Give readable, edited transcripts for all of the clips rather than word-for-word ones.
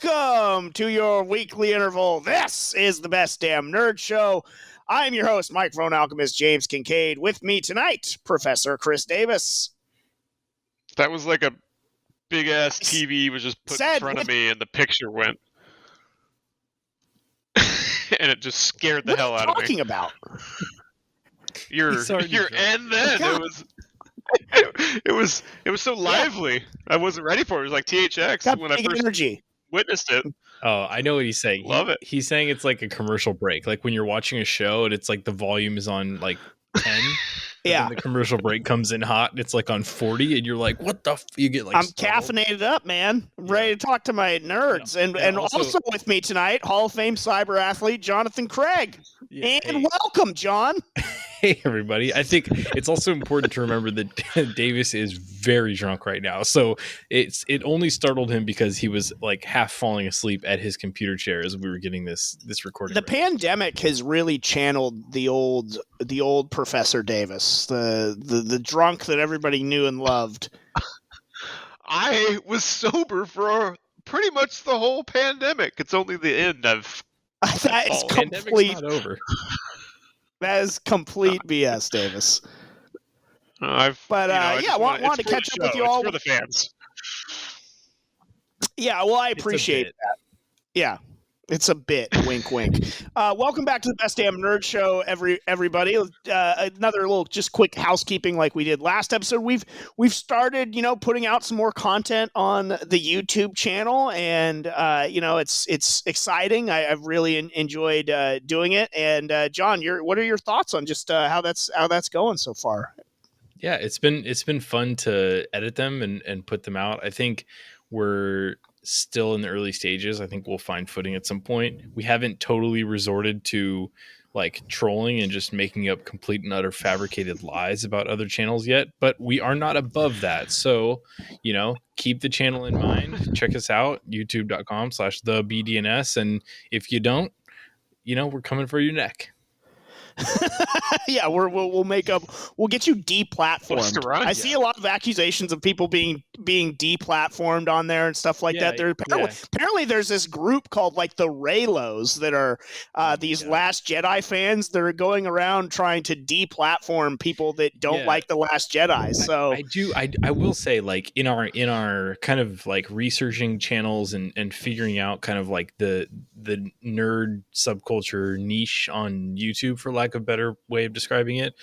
Welcome to your weekly interval. This is the Best Damn Nerd Show. I'm your host, microphone alchemist James Kincaid. With me tonight, Professor Chris Davis. That was like a big-ass TV was just put in front of me and the picture went. And it just scared the hell out of me. What are you talking about? Your end then. It was so lively. I wasn't ready for it. It was like THX when I first witnessed it. Oh, I know what he's saying. Love it. He's saying it's like a commercial break. Like when you're watching a show and it's like the volume is on like 10. Yeah. The commercial break comes in hot and it's like on 40 and you're like, what the you get like I'm caffeinated up, man. I'm ready to talk to my nerds. Yeah. And also with me tonight, Hall of Fame cyber athlete Jonathan Craig. Yeah, and welcome, John. Hey, everybody. I think it's also important to remember that Davis is very drunk right now. So it only startled him because he was like half falling asleep at his computer chair as we were getting this recording. The pandemic has really channeled the old Professor Davis, the drunk that everybody knew and loved. I was sober for pretty much the whole pandemic. It's only the end of that is complete. Not over. That is complete BS, Davis. Wanted to catch up with you all. It's for the fans. Yeah, well, I appreciate that. Yeah, it's a bit. Wink, wink. Welcome back to the Best Damn Nerd Show, everybody. Another little just quick housekeeping like we did last episode. We've started, putting out some more content on the YouTube channel, and it's exciting. I've really enjoyed doing it. And John, what are your thoughts on just how that's going so far? Yeah, it's been fun to edit them and put them out. I think we're still in the early stages. I think we'll find footing at some point. We haven't totally resorted to like trolling and just making up complete and utter fabricated lies about other channels yet, but we are not above that. So, keep the channel in mind. Check us out, youtube.com/thebdns. And if you don't, we're coming for your neck. Yeah, we'll make up. We'll get you deplatformed. I see a lot of accusations of people being deplatformed on there and stuff like that. Apparently, there's this group called like the Raylos that are these Last Jedi fans that are going around trying to deplatform people that don't like the Last Jedi. So I will say, like in our kind of like researching channels and figuring out kind of like the nerd subculture niche on YouTube, for lack of a better way of describing it,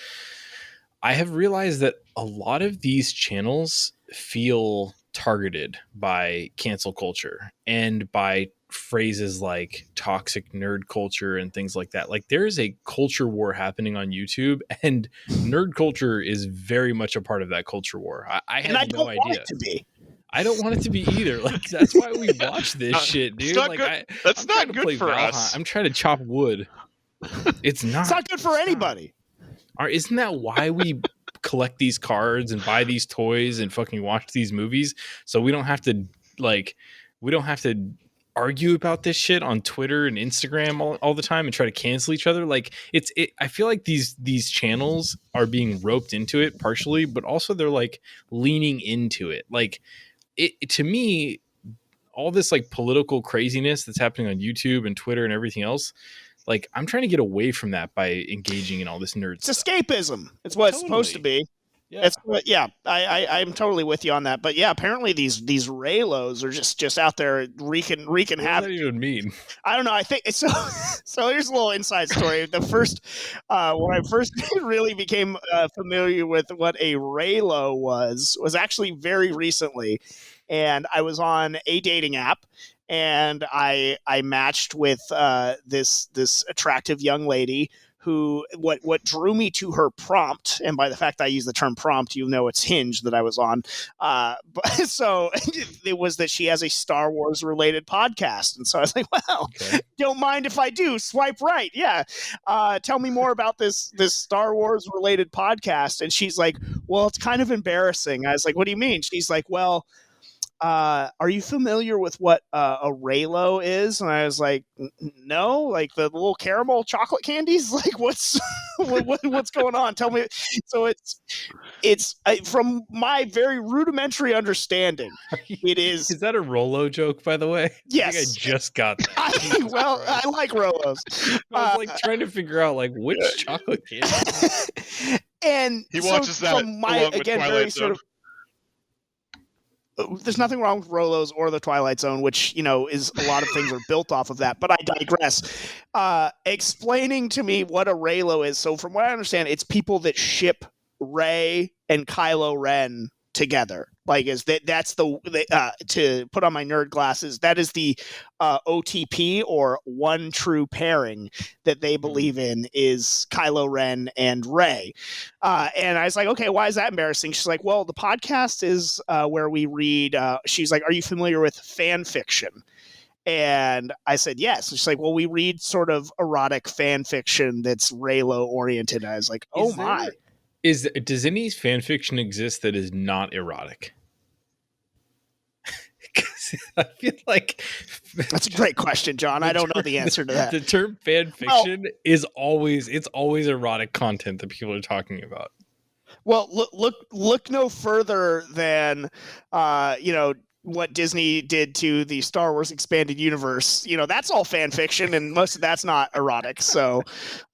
I have realized that a lot of these channels feel targeted by cancel culture and by phrases like toxic nerd culture and things like that. Like there is a culture war happening on YouTube, and nerd culture is very much a part of that culture war. I have no idea. Want it to be. I don't want it to be either. Like that's why we watch this shit, dude. That's not good for us. I'm trying to chop wood. It's not. It's not good for anybody. Isn't that why we collect these cards and buy these toys and fucking watch these movies? So we don't have to argue about this shit on Twitter and Instagram all the time and try to cancel each other. Like I feel like these channels are being roped into it partially, but also they're like leaning into it. Like to me, all this like political craziness that's happening on YouTube and Twitter and everything else, like I'm trying to get away from that by engaging in all this nerd stuff. It's escapism. It's what it's supposed to be. Yeah. I'm totally with you on that. But yeah, apparently these Raylos are just out there wreaking havoc. What does that even mean? I don't know. I think so. So here's a little inside story. The first when I first really became familiar with what a Raylo was actually very recently, and I was on a dating app. And I matched with this attractive young lady who what drew me to her prompt, and by the fact I use the term prompt, you know it's Hinge that I was on. But so it was that she has a Star Wars related podcast, and so I was like, well, don't mind if I do. Swipe right, yeah. Tell me more about this Star Wars related podcast. And she's like, well, it's kind of embarrassing. I was like, what do you mean? She's like, well, are you familiar with what a Raylo is? And I was like, no, like the little caramel chocolate candies. Like, what's what's going on? Tell me. So it's from my very rudimentary understanding, it is. Is that a Rolo joke, by the way? Yes, I think I just got that. I like Rolos. I was like trying to figure out like which chocolate candy. And he watches that from my again very sort of. There's nothing wrong with Rolos or the Twilight Zone, which, you know, is a lot of things are built off of that. But I digress. Explaining to me what a Raylo is. So from what I understand, it's people that ship Rey and Kylo Ren together. Like, that's the to put on my nerd glasses, that is the OTP, or one true pairing, that they believe in, is Kylo Ren and Rey. And I was like, okay, why is that embarrassing? She's like, well, the podcast is where we read, she's like, are you familiar with fan fiction? And I said, yes. And she's like, well, we read sort of erotic fan fiction that's Raylo oriented. And I was like, oh my. Does any fan fiction exist that is not erotic? Because I feel like that's a great question, John. I don't know the answer to that. The term fan fiction is always erotic content that people are talking about. Well, look no further than what Disney did to the Star Wars expanded universe. You know, that's all fan fiction, and most of that's not erotic. So,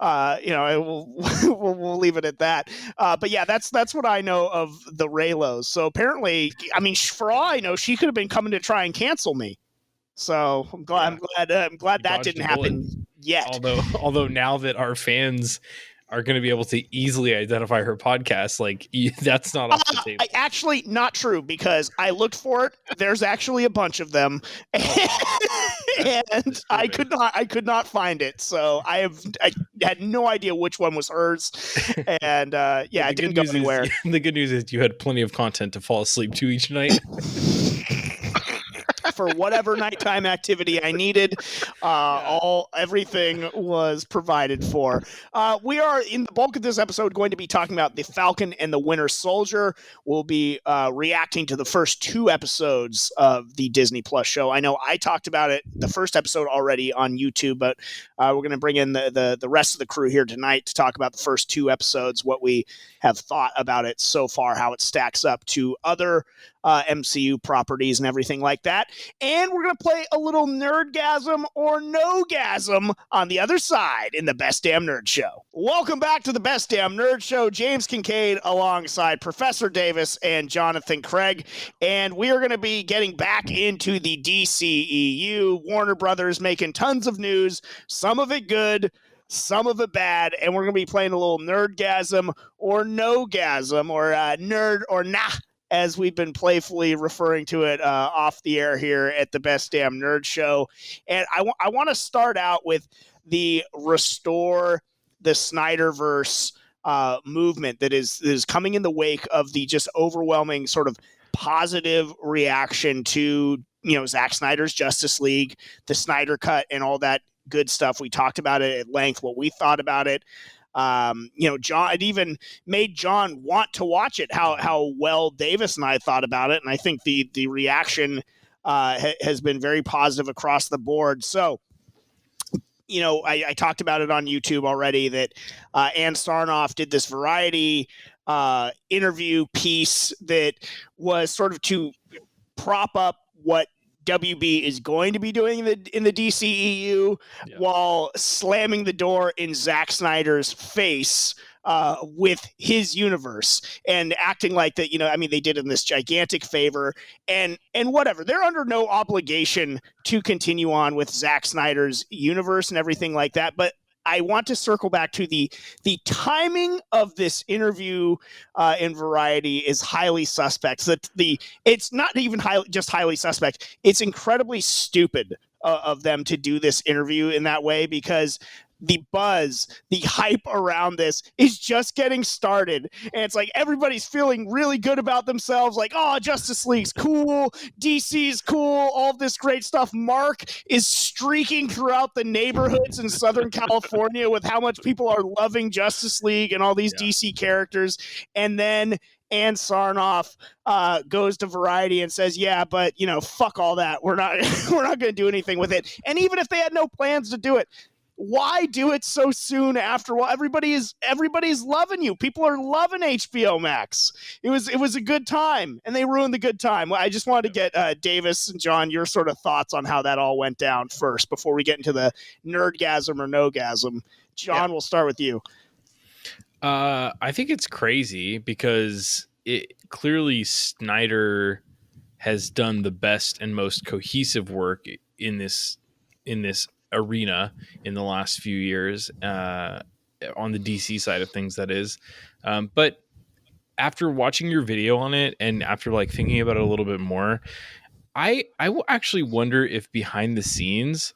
we'll leave it at that. But yeah, that's what I know of the Raylos. So apparently, I mean, for all I know, she could have been coming to try and cancel me. So I'm glad that didn't happen yet. Although now that our fans are going to be able to easily identify her podcast, like, that's not off the table. Actually, not true, because I looked for it. There's actually a bunch of them, and I could not find it. So I had no idea which one was hers, and it didn't go anywhere. The good news is you had plenty of content to fall asleep to each night. For whatever nighttime activity I needed, everything was provided for. We are, in the bulk of this episode, going to be talking about the Falcon and the Winter Soldier. We'll be reacting to the first 2 episodes of the Disney Plus show. I know I talked about it, the first episode, already on YouTube, but we're going to bring in the rest of the crew here tonight to talk about the first 2 episodes, what we have thought about it so far, how it stacks up to other MCU properties and everything like that. And we're going to play a little Nerdgasm or No-gasm on the other side in the Best Damn Nerd Show. Welcome back to the Best Damn Nerd Show. James Kincaid alongside Professor Davis and Jonathan Craig. And we are going to be getting back into the DCEU. Warner Brothers making tons of news, some of it good, some of it bad, and we're going to be playing a little Nerdgasm or No-gasm, or Nerd or Nah, as we've been playfully referring to it off the air here at the Best Damn Nerd Show. And I want to start out with the Restore the SnyderVerse movement that is coming in the wake of the just overwhelming sort of positive reaction to, Zack Snyder's Justice League, the Snyder Cut, and all that good stuff. We talked about it at length, what we thought about it. John, it even made John want to watch it, how well Davis and I thought about it. And I think the reaction has been very positive across the board. So, I talked about it on YouTube already that Ann Sarnoff did this Variety interview piece that was sort of to prop up what WB is going to be doing in the DCEU, while slamming the door in Zack Snyder's face with his universe, and acting like that, they did him this gigantic favor, and whatever. They're under no obligation to continue on with Zack Snyder's universe and everything like that. But I want to circle back to the timing of this interview in Variety is highly suspect. It's not even highly suspect. It's incredibly stupid of them to do this interview in that way, because the buzz, the hype around this is just getting started. And it's like everybody's feeling really good about themselves. Like, oh, Justice League's cool. DC's cool. All of this great stuff. Mark is streaking throughout the neighborhoods in Southern California with how much people are loving Justice League and all these DC characters. And then and Sarnoff goes to Variety and says, yeah, but fuck all that, we're not going to do anything with it. And even if they had no plans to do it, why do it so soon after? Well, everybody's loving you. People are loving HBO Max. It was a good time, and they ruined the good time. I just wanted to get Davis and John, your sort of thoughts on how that all went down first before we get into the nerdgasm or no-gasm. John, we'll start with you. I think it's crazy because clearly Snyder has done the best and most cohesive work in this arena in the last few years, on the DC side of things, that is. But after watching your video on it and after thinking about it a little bit more, I will actually wonder if behind the scenes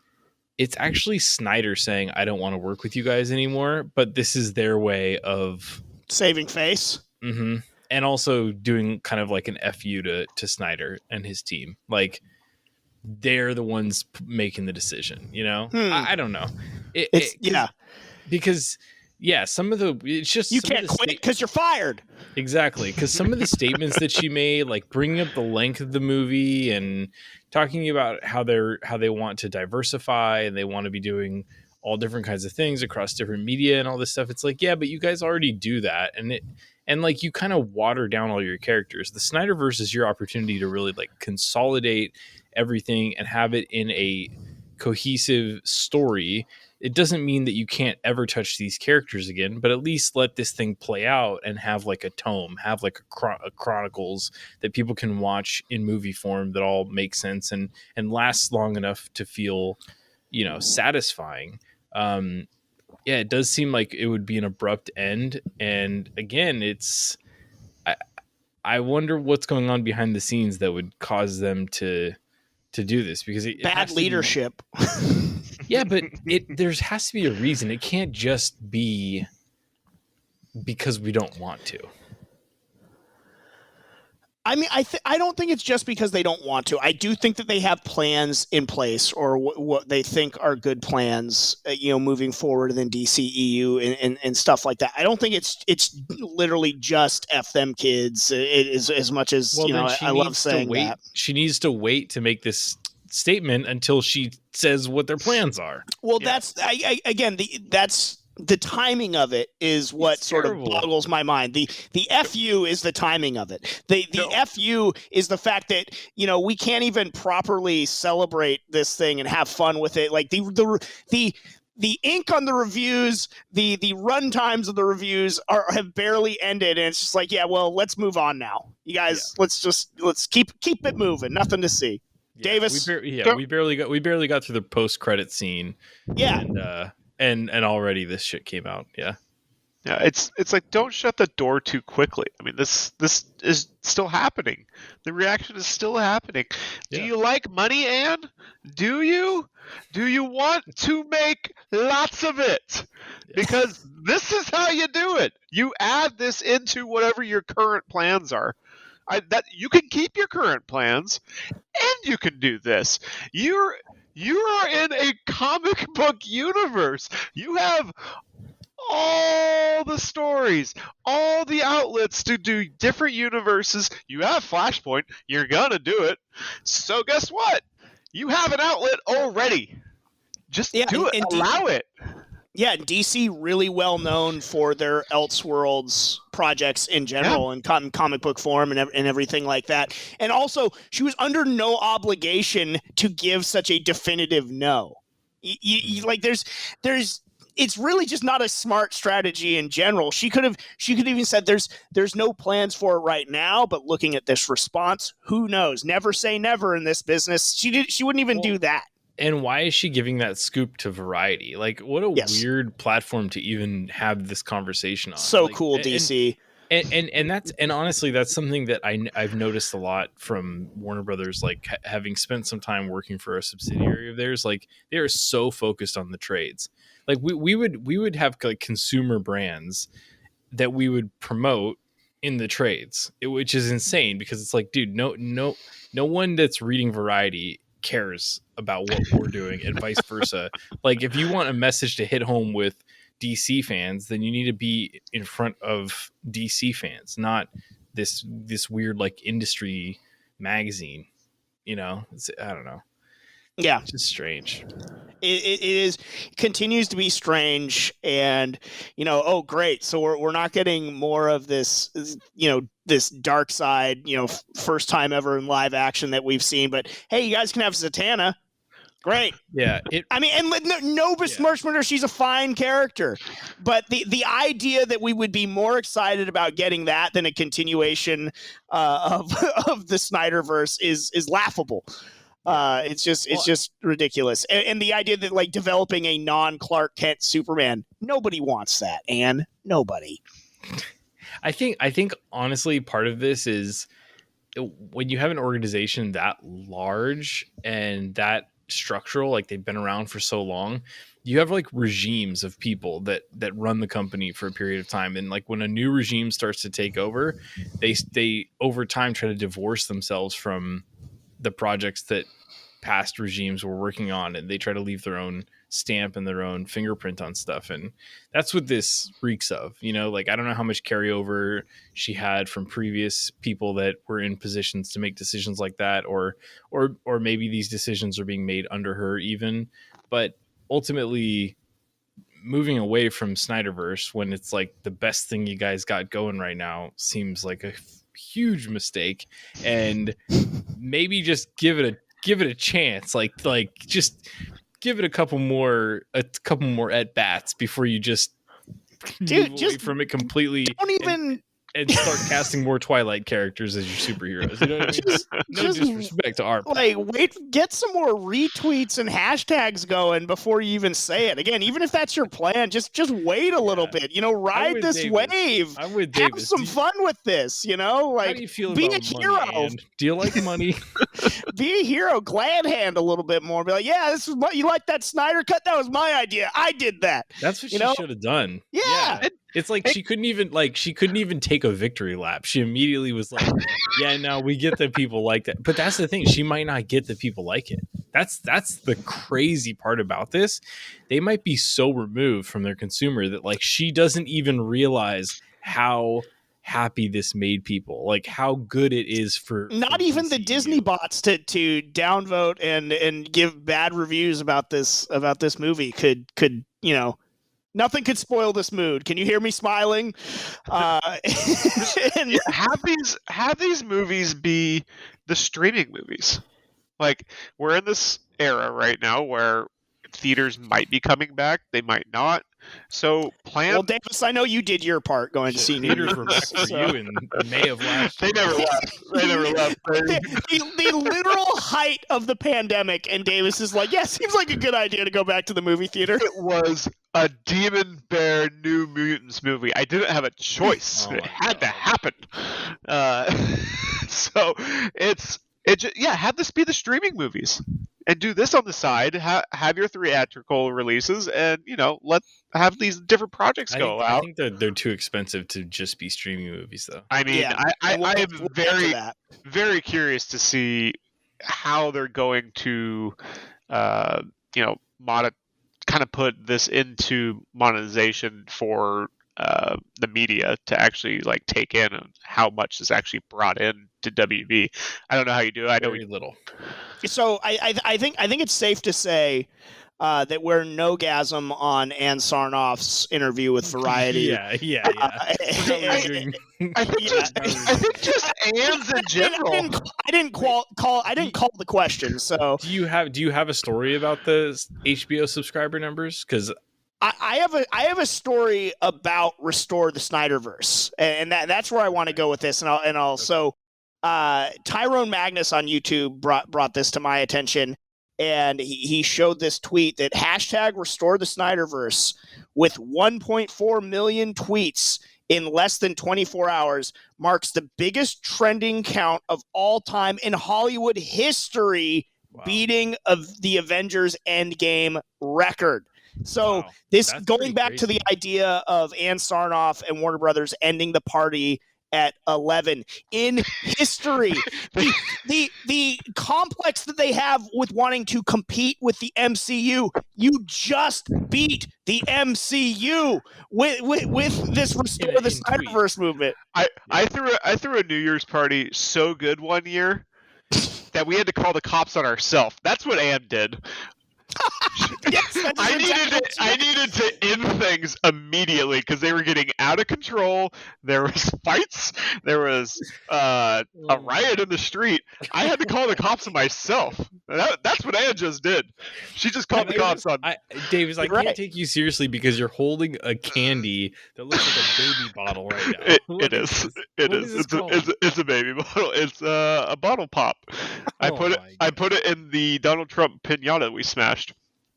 it's actually Snyder saying, I don't want to work with you guys anymore, but this is their way of saving face. Mm-hmm. And also doing kind of an FU to Snyder and his team. They're the ones making the decision, I don't know. Because some of it's just you can't quit because you're fired. Exactly, because some of the statements that she made, bringing up the length of the movie and talking about how they want to diversify and they want to be doing all different kinds of things across different media and all this stuff. It's but you guys already do that, and you kind of water down all your characters. The SnyderVerse is your opportunity to really consolidate everything and have it in a cohesive story. It doesn't mean that you can't ever touch these characters again, but at least let this thing play out and have a tome, have a chronicles that people can watch in movie form that all make sense and lasts long enough to feel, satisfying. It does seem like it would be an abrupt end. And again, I wonder what's going on behind the scenes that would cause them to do this, because bad leadership. Yeah, but there has to be a reason. It can't just be because we don't want to. I mean, I don't think it's just because they don't want to. I do think that they have plans in place, or what they think are good plans, moving forward in DCEU and stuff like that. I don't think it's literally just F them kids. It is as much as I love saying that. She needs to wait to make this statement until she says what their plans are. Well, that's the timing of it is what sort of boggles my mind. The FU is the timing of it. The FU is the fact that, we can't even properly celebrate this thing and have fun with it. The ink on the reviews, the run times of the reviews have barely ended, and it's just let's move on now. You guys, let's keep it moving. Nothing to see. Yeah, Davis, we barely got through the post-credit scene. Yeah. And already this shit came out. Yeah, it's don't shut the door too quickly. I mean, this is still happening. The reaction is still happening. Yeah. Do you like money, Anne? Do you want to make lots of it? Yeah. Because this is how you do it. You add this into whatever your current plans are. That you can keep your current plans, and you can do this. You are in a comic book universe. You have all the stories, all the outlets to do different universes. You have Flashpoint. You're going to do it. So guess what? You have an outlet already. Just do it. Allow it. Yeah, DC really well known for their Elseworlds projects in general, and comic book form and everything like that. And also, she was under no obligation to give such a definitive no. There's it's really just not a smart strategy in general. She could have even said there's no plans for it right now, but looking at this response, who knows? Never say never in this business. She wouldn't even do that. And why is she giving that scoop to Variety? What a weird platform to even have this conversation on. So cool, DC. And honestly, that's something that I've noticed a lot from Warner Brothers, having spent some time working for a subsidiary of theirs. They are so focused on the trades. We would have consumer brands that we would promote in the trades, which is insane because it's dude, no one that's reading Variety cares about what we're doing and vice versa. If you want a message to hit home with DC fans, then you need to be in front of DC fans, not this weird like industry magazine. I don't know. Yeah, it's just strange. It continues to be strange, and oh great, so we're not getting more of this this dark side first time ever in live action that we've seen, but hey, you guys can have Zatanna. Great. Yeah. No besmirchment her, she's a fine character, but the idea that we would be more excited about getting that than a continuation of the Snyderverse is laughable. It's just ridiculous, and the idea that like developing a non-Clark Kent Superman, nobody wants that, and nobody. I think honestly, part of this is when you have an organization that large and that structural, like they've been around for so long, you have like regimes of people that run the company for a period of time, and like when a new regime starts to take over, they over time try to divorce themselves from the projects that past regimes were working on, and they try to leave their own stamp and their own fingerprint on stuff, and that's what this reeks of. Like I don't know how much carryover she had from previous people that were in positions to make decisions like that, or maybe these decisions are being made under her even, but ultimately moving away from Snyderverse when it's like the best thing you guys got going right now seems like a huge mistake, and maybe just give it a chance, like just give it a couple more at bats before you just move away from it completely. Don't even and start casting more Twilight characters as your superheroes. You know what I mean? No disrespect to our get some more retweets and hashtags going before you even say it. Again, even if that's your plan, just wait a little bit. Ride this wave. I'm with Have Davis. some fun with this. How do you feel be about a hero. Money, do you like money? Be a hero. Glad hand a little bit more. Be like, yeah, this is you like that Snyder cut? That was my idea. I did that. That's what she should have done. Yeah. It's like she couldn't even take a victory lap. She immediately was like, yeah, no, we get that people like that. But that's the thing. She might not get that people like it. That's the crazy part about this. They might be so removed from their consumer that like she doesn't even realize how happy this made people, like how good it is for not even the Disney bots to downvote and give bad reviews about this movie could nothing could spoil this mood. Can you hear me smiling? Have these movies be the streaming movies. Like we're in this era right now where theaters might be coming back, they might not. So Well, Davis, I know you did your part going to see theaters were back for you in May of last year. They never left. The literal height of the pandemic, and Davis is like, yeah, seems like a good idea to go back to the movie theater. It was a Demon Bear New Mutants movie. I didn't have a choice. It had to happen. So have this be the streaming movies. And do this on the side. Have your theatrical releases, and have these different projects go out. I think they're too expensive to just be streaming movies, though. I mean, yeah, I am very, very curious to see how they're going to, kind of put this into monetization for the media to actually like take in and how much is actually brought in to WB. I don't know how you do it. I know very little. So I think it's safe to say that we're no-gasm on Ann Sarnoff's interview with Variety. I think just Ann's in general. I didn't call the question. So do you have a story about the HBO subscriber numbers? Because I have a story about Restore the Snyderverse, and that's where I want to go with this. And I'll so Tyrone Magnus on YouTube brought this to my attention, and he showed this tweet that hashtag Restore the Snyderverse with 1.4 million tweets in less than 24 hours marks the biggest trending count of all time in Hollywood history, beating of the Avengers Endgame record. So this going back to the idea of Ann Sarnoff and Warner Brothers ending the party at 11 in history. The complex that they have with wanting to compete with the MCU, you just beat the MCU with this Restore the Snyderverse movement. I threw a New Year's party so good one year that we had to call the cops on ourselves. That's what Ann did. Yes, I needed to end things immediately because they were getting out of control. There was fights. There was a riot in the street. I had to call the cops on myself. That's what Ann just did. She just called the cops on. Davis, I can't take you seriously because you're holding a candy that looks like a baby bottle right now. It is. It's a baby bottle. It's a bottle pop. I put it in the Donald Trump pinata that we smashed.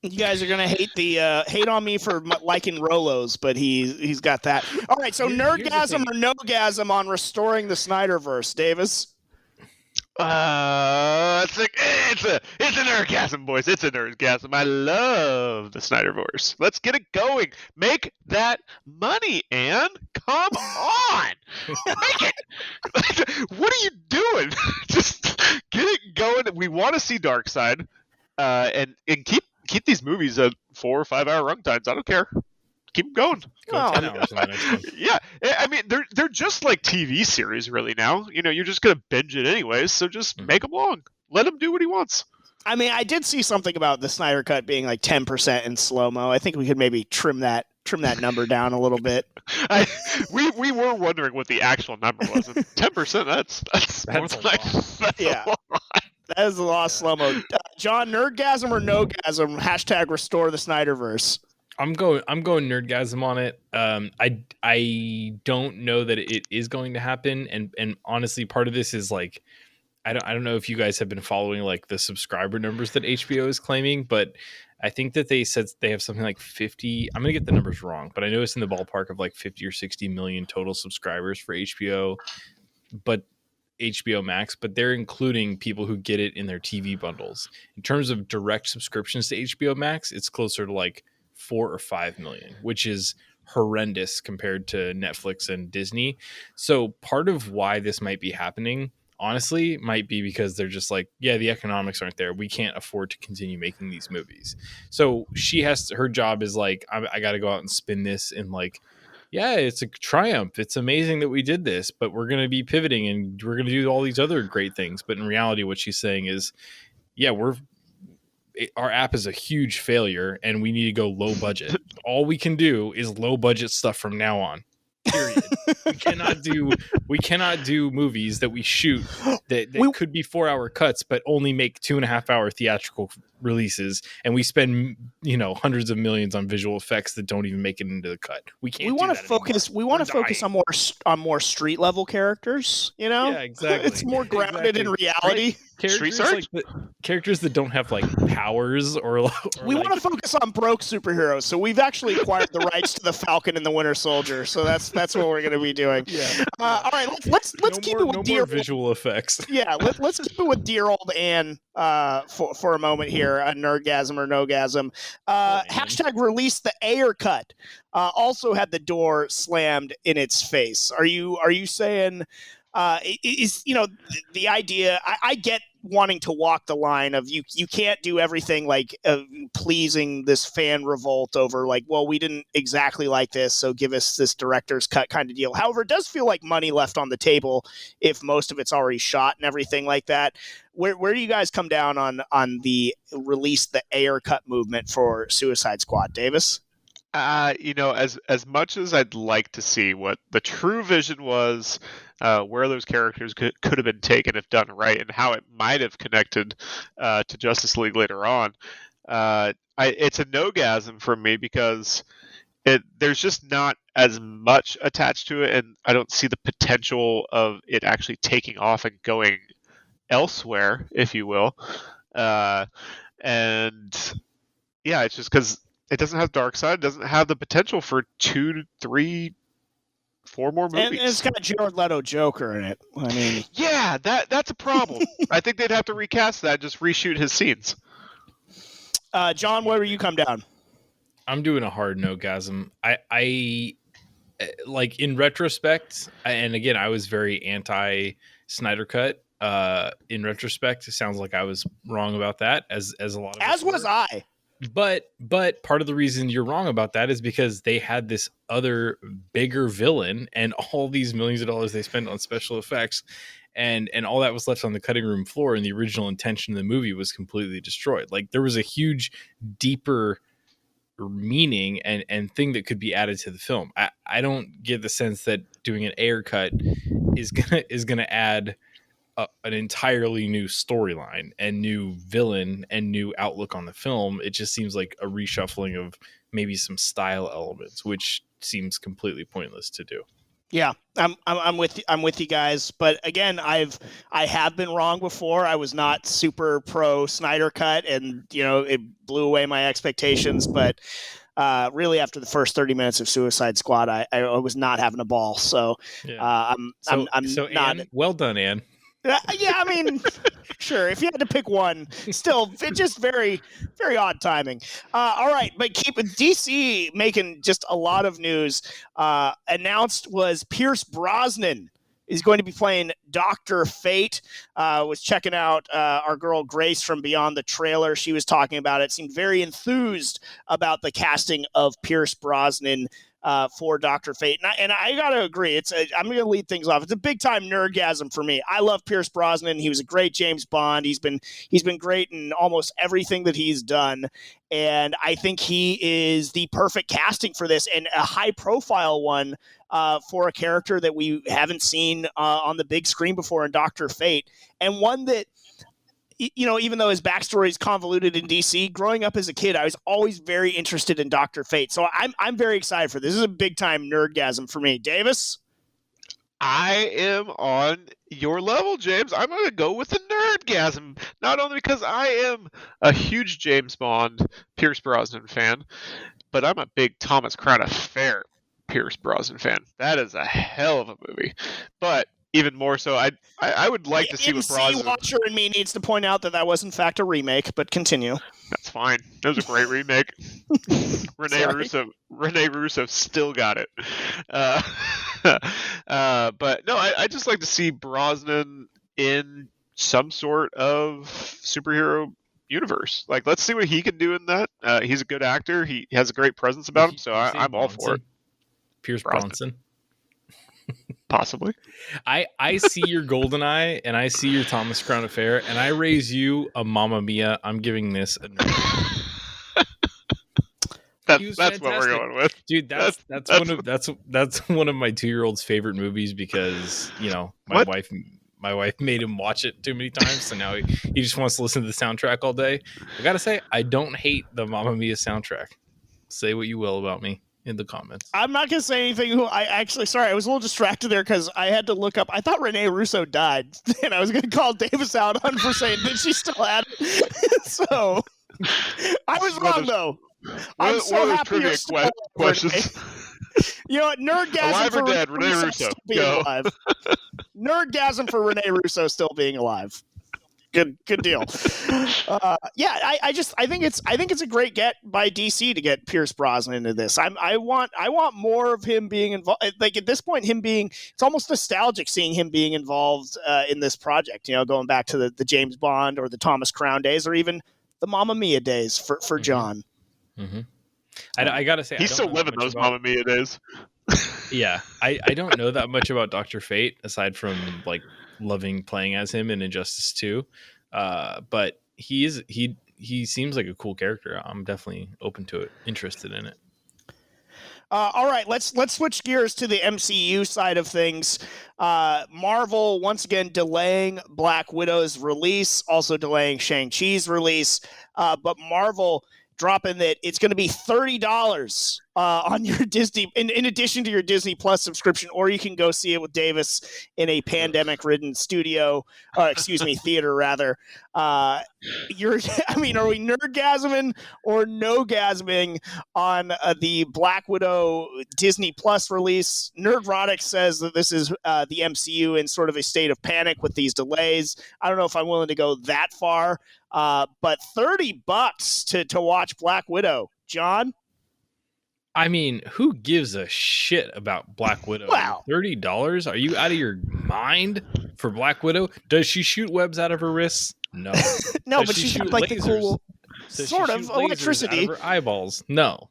You guys are gonna hate on me for liking Rolos, but he's got that. All right, so nerdgasm or no-gasm on restoring the Snyderverse, Davis? It's a nerdgasm, boys. It's a nerdgasm. I love the Snyderverse. Let's get it going. Make that money, Ann. Come on, make it. What are you doing? Just get it going. We want to see Darkseid, and keep these movies at 4 or 5 hour runtimes. I don't care. Keep them going. Go 10 hours on the next one. Yeah, I mean they're just like TV series really now. You know, you're just gonna binge it anyways, so just make them long. Let him do what he wants. I mean, I did see something about the Snyder Cut being like 10% in slow-mo. I think we could maybe trim that number down a little bit. We were wondering what the actual number was. 10%. That's a lot. Yeah. That is a lot of slow-mo. John, nerdgasm or no-gasm? Hashtag restore the Snyderverse. I'm going nerdgasm on it. I don't know that it is going to happen, and honestly, part of this is like I don't know if you guys have been following like the subscriber numbers that HBO is claiming, but I think that they said they have something like 50. I'm gonna get the numbers wrong, but I know it's in the ballpark of like 50 or 60 million total subscribers for HBO, but HBO Max, but they're including people who get it in their TV bundles. In terms of direct subscriptions to HBO Max, it's closer to like 4 or 5 million, which is horrendous compared to Netflix and Disney. So part of why this might be happening, honestly, might be because they're just like, yeah, the economics aren't there. We can't afford to continue making these movies. So her job is like, I got to go out and spin this in like, yeah, it's a triumph. It's amazing that we did this, but we're going to be pivoting and we're going to do all these other great things. But in reality, what she's saying is, yeah, our app is a huge failure and we need to go low budget. All we can do is low budget stuff from now on. Period. We cannot do movies that we shoot that could be 4 hour cuts, but only make 2.5 hour theatrical releases, and we spend hundreds of millions on visual effects that don't even make it into the cut. We can't. We want to focus. We want to focus on more street level characters. Yeah, exactly. It's more grounded in reality. Characters that don't have like powers or we want to focus on broke superheroes. So we've actually acquired the rights to the Falcon and the Winter Soldier. So that's what we're going to be doing. Yeah. All right, let's keep it with dear visual effects. Yeah, let's keep it with dear old Ann for a moment here. A nerdgasm or no-gasm. Hashtag release the Ayer Cut. Also had the door slammed in its face. Are you saying? The idea, I get wanting to walk the line of you can't do everything like pleasing this fan revolt over like, well, we didn't exactly like this, so give us this director's cut kind of deal. However, it does feel like money left on the table if most of it's already shot and everything like that. Where do you guys come down on the release the Ayer Cut movement for Suicide Squad, Davis? As much as I'd like to see what the true vision was, where those characters could have been taken if done right, and how it might have connected to Justice League later on, it's a no-gasm for me because there's just not as much attached to it, and I don't see the potential of it actually taking off and going elsewhere, if you will. And yeah, it's just because it doesn't have Darkseid. It doesn't have the potential for 2 to 3, 4 more movies. And it's got Jared Leto Joker in it. I mean, yeah, that's a problem. I think they'd have to recast that, just reshoot his scenes. John, where do you come down? I'm doing a hard no-gasm. I like in retrospect, and again, I was very anti Snyder Cut. In retrospect, it sounds like I was wrong about that, as a lot of us As was were. I. But part of the reason you're wrong about that is because they had this other bigger villain and all these millions of dollars they spent on special effects, and all that was left on the cutting room floor, and the original intention of the movie was completely destroyed. Like there was a huge, deeper meaning and thing that could be added to the film. I don't get the sense that doing an Ayer Cut is gonna add an entirely new storyline and new villain and new outlook on the film. It just seems like a reshuffling of maybe some style elements, which seems completely pointless to do. Yeah, I'm with you guys, but again, I have been wrong before. I was not super pro Snyder Cut, and it blew away my expectations. But really, after the first 30 minutes of Suicide Squad, I was not having a ball. So yeah. I'm not. Anne, well done, Anne. Yeah, I mean, sure. If you had to pick one, still, it's just very, very odd timing. All right, but keep DC making just a lot of news. Announced was Pierce Brosnan is going to be playing Dr. Fate. Was checking out our girl Grace from Beyond the trailer. She was talking about it. Seemed very enthused about the casting of Pierce Brosnan for Dr. Fate. And I got to agree. I'm going to lead things off. It's a big time nerdgasm for me. I love Pierce Brosnan. He was a great James Bond. He's been great in almost everything that he's done. And I think he is the perfect casting for this, and a high profile one for a character that we haven't seen on the big screen before in Dr. Fate. And one that, even though his backstory is convoluted in DC, growing up as a kid, I was always very interested in Dr. Fate. So I'm very excited for this. This is a big time nerdgasm for me. Davis? I am on your level, James. I'm going to go with the nerdgasm. Not only because I am a huge James Bond, Pierce Brosnan fan, but I'm a big Thomas Crown Affair Pierce Brosnan fan. That is a hell of a movie. But even more so, I would like to see what Brosnan... Watcher in me needs to point out that was in fact a remake, but continue. That's fine. That was a great remake. Rene Russo still got it. But no, I just like to see Brosnan in some sort of superhero universe. Like, let's see what he can do in that. He's a good actor. He has a great presence about him, so I'm all for it. Pierce Bronson. Possibly. I see your Goldeneye and I see your Thomas Crown Affair, and I raise you a Mamma Mia. I'm giving this a that's what we're going with, dude. That's one of my 2-year-old's favorite movies, because my wife made him watch it too many times, so now he just wants to listen to the soundtrack all day. I gotta say, I don't hate the Mamma Mia soundtrack. Say what you will about me in the comments. I'm not going to say anything. I was a little distracted there because I had to look up. I thought Rene Russo died, and I was going to call Davis out on for saying that she still had it. So I was wrong, though. I'm so happy you're still questions. You know what? Nerdgasm alive for or dead, Rene Russo being alive. Nerdgasm for Rene Russo still being alive. Good deal. I think it's a great get by DC to get Pierce Brosnan into this. I want more of him being involved. Like, at this point, it's almost nostalgic seeing him being involved in this project. Going back to the James Bond or the Thomas Crown days, or even the Mamma Mia days for John. Mm-hmm. I gotta say, he's still living those Mamma Mia days. Yeah, I don't know that much about Dr. Fate aside from like loving playing as him in Injustice 2, but he seems like a cool character. I'm definitely open to it, interested in it. All right, let's switch gears to the MCU side of things. Marvel once again delaying Black Widow's release, also delaying Shang-Chi's release, but Marvel dropping that it's going to be $30 on your Disney, in addition to your Disney Plus subscription, or you can go see it with Davis in a pandemic-ridden theater rather. Are we nerdgasming or no-gasming on the Black Widow Disney Plus release? Nerdrotic says that this is the MCU in sort of a state of panic with these delays. I don't know if I'm willing to go that far, but $30 to watch Black Widow. John? I mean, who gives a shit about Black Widow? Wow. $30? Are you out of your mind for Black Widow? Does she shoot webs out of her wrists? No. No, Does but she she's shoot got like lasers? the cool Does sort she of shoot lasers electricity out of her eyeballs? No.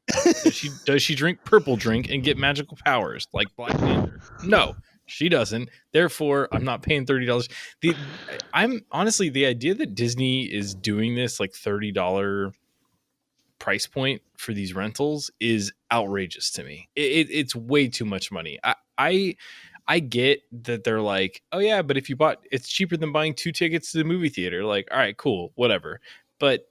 Does she drink purple drink and get magical powers like Black Panther? No, she doesn't. Therefore, I'm not paying $30. I'm honestly, the idea that Disney is doing this like $30 price point for these rentals is outrageous to me. It's way too much money. I get that they're like, oh yeah, but if you bought, it's cheaper than buying 2 tickets to the movie theater. Like, all right, cool, whatever. But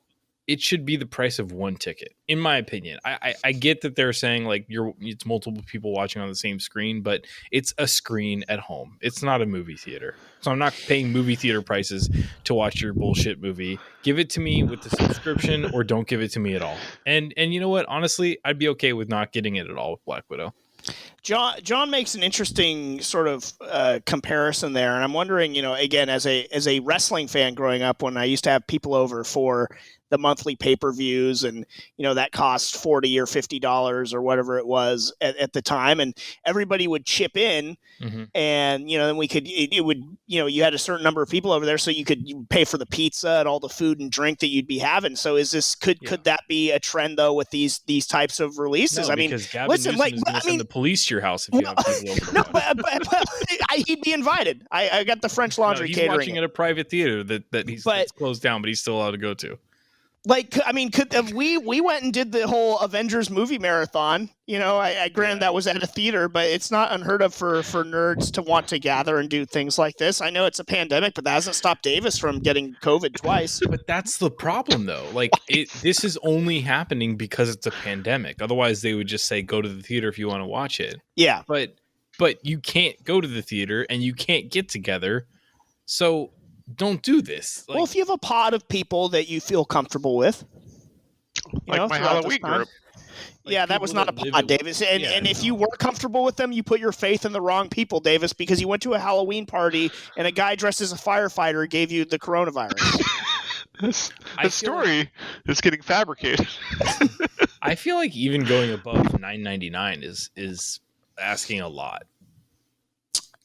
it should be the price of 1 ticket, in my opinion. I get that they're saying like it's multiple people watching on the same screen, but it's a screen at home. It's not a movie theater. So I'm not paying movie theater prices to watch your bullshit movie. Give it to me with the subscription or don't give it to me at all. And you know what? Honestly, I'd be okay with not getting it at all with Black Widow. John makes an interesting sort of comparison there, and I'm wondering, again, as a wrestling fan growing up, when I used to have people over for the monthly pay-per-views, and that cost $40 or $50 or whatever it was at the time, and everybody would chip in, and then we could it would you had a certain number of people over there, so you could pay for the pizza and all the food and drink that you'd be having. So is this could that be a trend though with these types of releases? No, I mean, because Gavin listen, Newsom is going to send the police to your house if you have people over. No, but he'd be invited. I got the French Laundry he's catering. Watching at a private theater that's closed down, but he's still allowed to go to. Like, I mean, we went and did the whole Avengers movie marathon. I granted that was at a theater, but it's not unheard of for nerds to want to gather and do things like this. I know it's a pandemic, but that hasn't stopped Davis from getting COVID twice. But that's the problem, though. Like, this is only happening because it's a pandemic. Otherwise, they would just say, go to the theater if you want to watch it. Yeah. But you can't go to the theater and you can't get together. So don't do this. Well, if you have a pod of people that you feel comfortable with, like my Halloween group. Like that was not a pod, Davis. And if you were comfortable with them, you put your faith in the wrong people, Davis, because you went to a Halloween party and a guy dressed as a firefighter gave you the coronavirus. The story is getting fabricated. I feel like even going above $9.99 is asking a lot.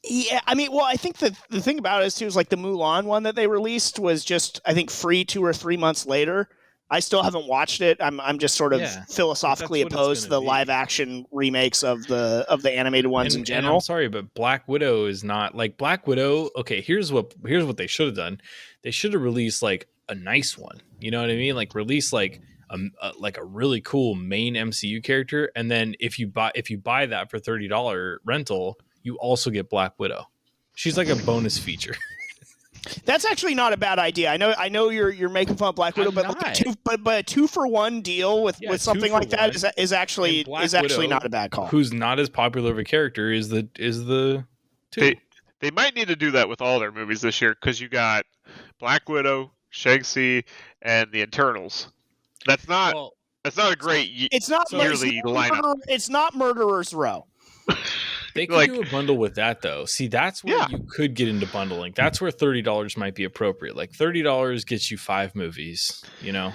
Yeah, I mean, well, I think the thing about it is, too, is like the Mulan one that they released was just, I think, free 2 or 3 months later. I still haven't watched it. I'm just sort of philosophically opposed to the live action remakes of the animated ones in general. And I'm sorry, but Black Widow is not like Black Widow. Okay, here's what they should have done. They should have released like a nice one. You know what I mean? Like release like a really cool main MCU character, and then if you buy that for $30 rental, you also get Black Widow. She's like a bonus feature. That's actually not a bad idea. I know you're making fun of Black Widow, but a 2-for-1 deal with something like that is actually Widow, not a bad call. Who's not as popular of a character is the two. They might need to do that with all their movies this year, because you got Black Widow, Shang-Chi, and the Eternals. That's not a great yearly lineup. It's not Murderer's Row. They could do a bundle with that, though. See, that's where you could get into bundling. That's where $30 might be appropriate. Like $30 gets you 5 movies,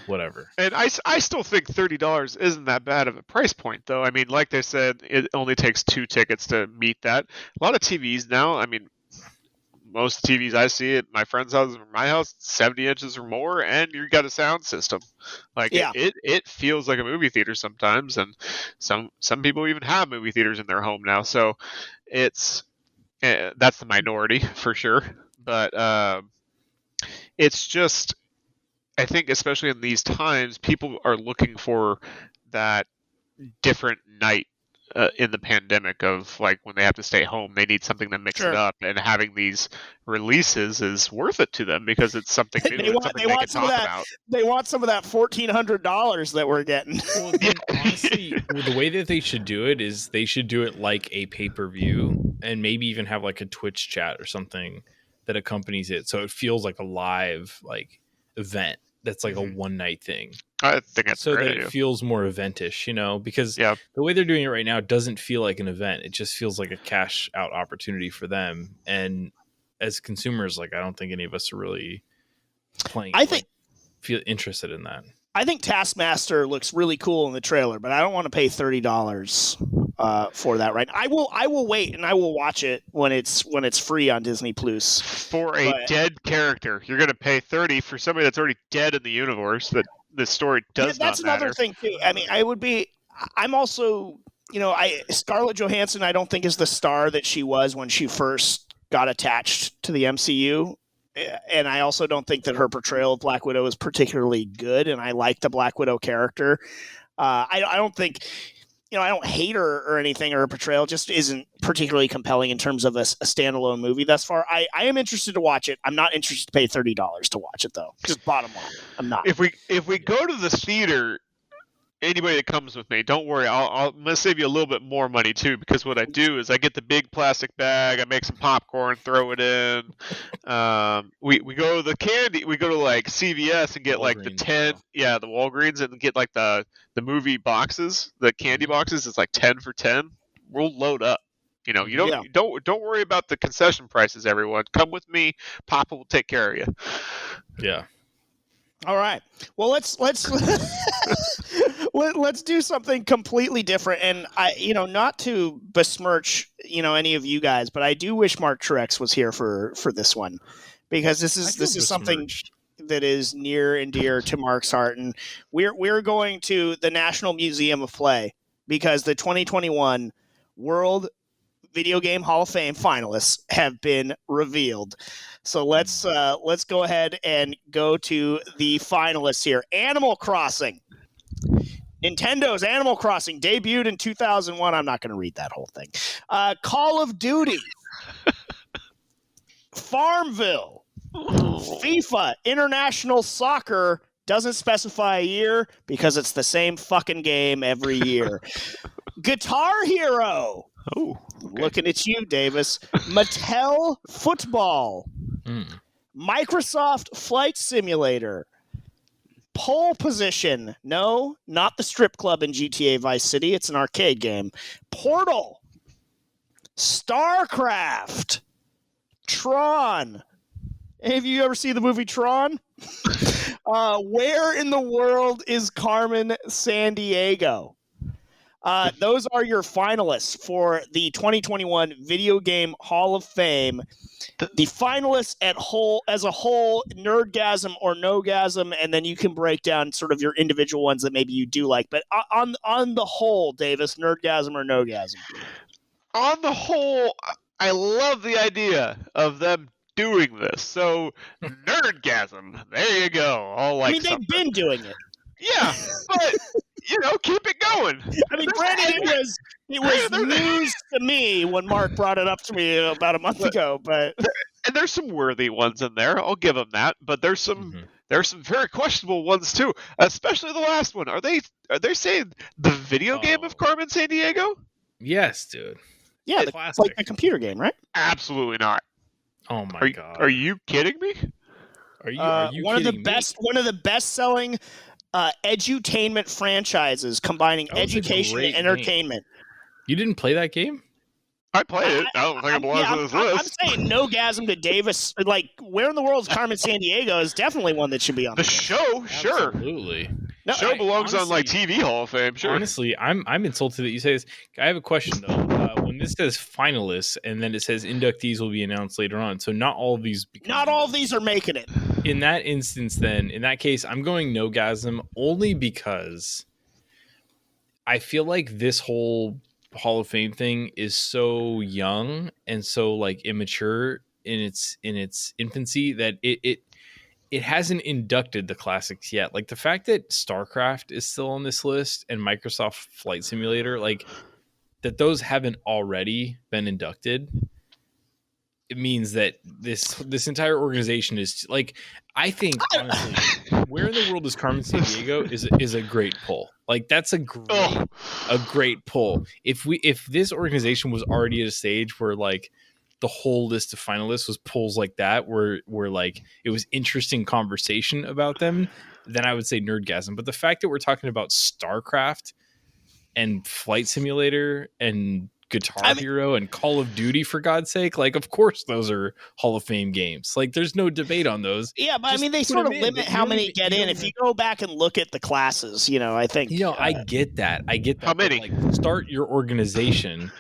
whatever. And I still think $30 isn't that bad of a price point, though. I mean, like they said, it only takes 2 tickets to meet that. A lot of TVs now, I mean, most TVs I see at my friend's house or my house, 70 inches or more, and you got a sound system. Like it feels like a movie theater sometimes, and some people even have movie theaters in their home now. So it's that's the minority for sure, but it's just, I think especially in these times, people are looking for that different night. In the pandemic of like when they have to stay home, they need something to mix it up, and having these releases is worth it to them because it's something new. They want some of that. They want some of that $1,400 that we're getting. Well, honestly, the way that they should do it is they should do it like a pay-per-view, and maybe even have like a Twitch chat or something that accompanies it, so it feels like a live like event. That's like a one-night thing. I think that's so that idea. It feels more eventish, because the way they're doing it right now doesn't feel like an event. It just feels like a cash out opportunity for them. And as consumers, like I don't think any of us are really feel interested in that. I think Taskmaster looks really cool in the trailer, but I don't want to pay $30 for that right now. I will wait and I will watch it when it's free on Disney Plus. For a dead character, you're going to pay $30 for somebody that's already dead in the universe that the story does not that's matter. Another thing too. I mean, I'm also, Scarlett Johansson I don't think is the star that she was when she first got attached to the MCU. And I also don't think that her portrayal of Black Widow is particularly good, and I like the Black Widow character. I don't think, I don't hate her or anything, or her portrayal just isn't particularly compelling in terms of a standalone movie thus far. I am interested to watch it. I'm not interested to pay $30 to watch it, though. Just bottom line, I'm not. If we go to the theater, anybody that comes with me, don't worry. I'm going to save you a little bit more money, too, because what I do is I get the big plastic bag, I make some popcorn, throw it in. We go to the candy, we go to like CVS and get Walgreens, like the 10, the Walgreens, and get like the movie boxes, the candy boxes. It's like 10 for 10. We'll load up. You don't worry about the concession prices, everyone. Come with me. Papa will take care of you. Yeah. All right. Well, let's let's do something completely different. And not to besmirch, any of you guys, but I do wish Mark Truex was here for this one, because this is something that is near and dear to Mark's heart. And we're going to the National Museum of Play because the 2021 World Video Game Hall of Fame finalists have been revealed. So let's go ahead and go to the finalists here. Animal Crossing. Nintendo's Animal Crossing debuted in 2001. I'm not going to read that whole thing. Call of Duty. Farmville. FIFA. International Soccer. Doesn't specify a year because it's the same fucking game every year. Guitar Hero. Oh, okay. Looking at you, Davis. Mattel Football. Microsoft Flight Simulator. Pole Position. No, not the strip club in GTA Vice City. It's an arcade game. Portal. StarCraft. Tron. Any of you ever see the movie Tron? Where in the world is Carmen Sandiego? Those are your finalists for the 2021 Video Game Hall of Fame. The finalists as a whole, nerdgasm or nogasm, and then you can break down sort of your individual ones that maybe you do like. But on the whole, Davis, nerdgasm or nogasm? On the whole, I love the idea of them doing this. So, nerdgasm. There you go. They've been doing it. Yeah, but keep it going. I mean, granted, it was news to me when Mark brought it up to me about a month ago. But and there's some worthy ones in there. I'll give them that. But there's some very questionable ones too. Especially the last one. Are they saying the video game of Carmen Sandiego? Yes, dude. Yeah, it's like a computer game, right? Absolutely not. Oh my god! Are you kidding me? Are you one kidding of the best-selling edutainment franchises combining education and entertainment. Game. You didn't play that game? I played it. I don't think it belongs on this list. I'm saying nogasm to Davis. Like, where in the world is Carmen Sandiego is definitely one that should be on the show. Sure, absolutely. No, show belongs on like TV Hall of Fame. Sure. Honestly, I'm insulted that you say this. I have a question though. When this says finalists and then it says inductees will be announced later on, so not all of these. Not all of these are making it. In that instance, then in that case, I'm going nogasm only because I feel like this whole Hall of Fame thing is so young and so like immature in its infancy that it hasn't inducted the classics yet. Like the fact that StarCraft is still on this list and Microsoft Flight Simulator, like that those haven't already been inducted, it means that this entire organization is like, I think honestly, where in the world is Carmen Sandiego is a great pull. Like that's a great pull. If this organization was already at a stage where like the whole list of finalists was pulls like that, where like it was interesting conversation about them, then I would say nerdgasm. But the fact that we're talking about StarCraft and Flight Simulator and Guitar Hero and Call of Duty, for God's sake. Like, of course those are Hall of Fame games. Like, there's no debate on those. Yeah, but I mean, they sort of limit how many get in. If you go back and look at the classes, I think I get that. How many? Like, start your organization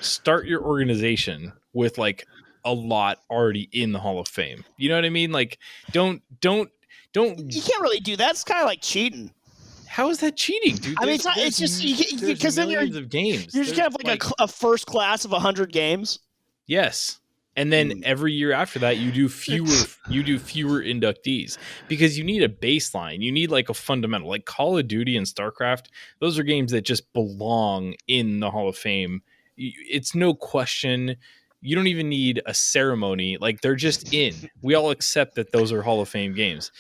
with like a lot already in the Hall of Fame. You know what I mean? Like, don't. You can't really do that. It's kind of like cheating. How is that cheating, dude? I mean, it's just because then millions of games. You're just gonna have like a first class of 100 games. Yes, and then every year after that, you do fewer inductees because you need a baseline. You need like a fundamental, like Call of Duty and StarCraft. Those are games that just belong in the Hall of Fame. It's no question. You don't even need a ceremony. Like, they're just in. We all accept that those are Hall of Fame games.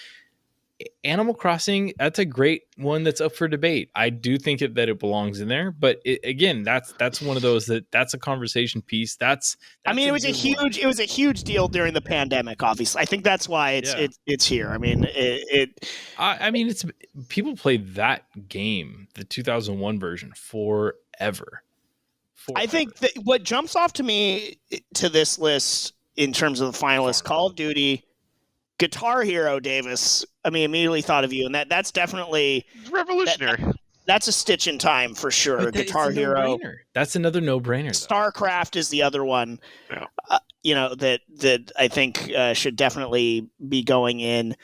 Animal Crossing, that's a great one that's up for debate. I do think that it belongs in there, but again, that's one of those that's a conversation piece. That's I mean, it was a huge deal during the pandemic. Obviously, I think that's why it's here. I mean, I mean, it's people played that game, the 2001 version, forever. I think that what jumps off to me to this list in terms of the finalists, Call of Duty, Guitar Hero, Davis. I mean, immediately thought of you, and that's definitely revolutionary. That's a stitch in time for sure. Guitar Hero. That's another no-brainer. StarCraft is the other one. Yeah. That I think should definitely be going in.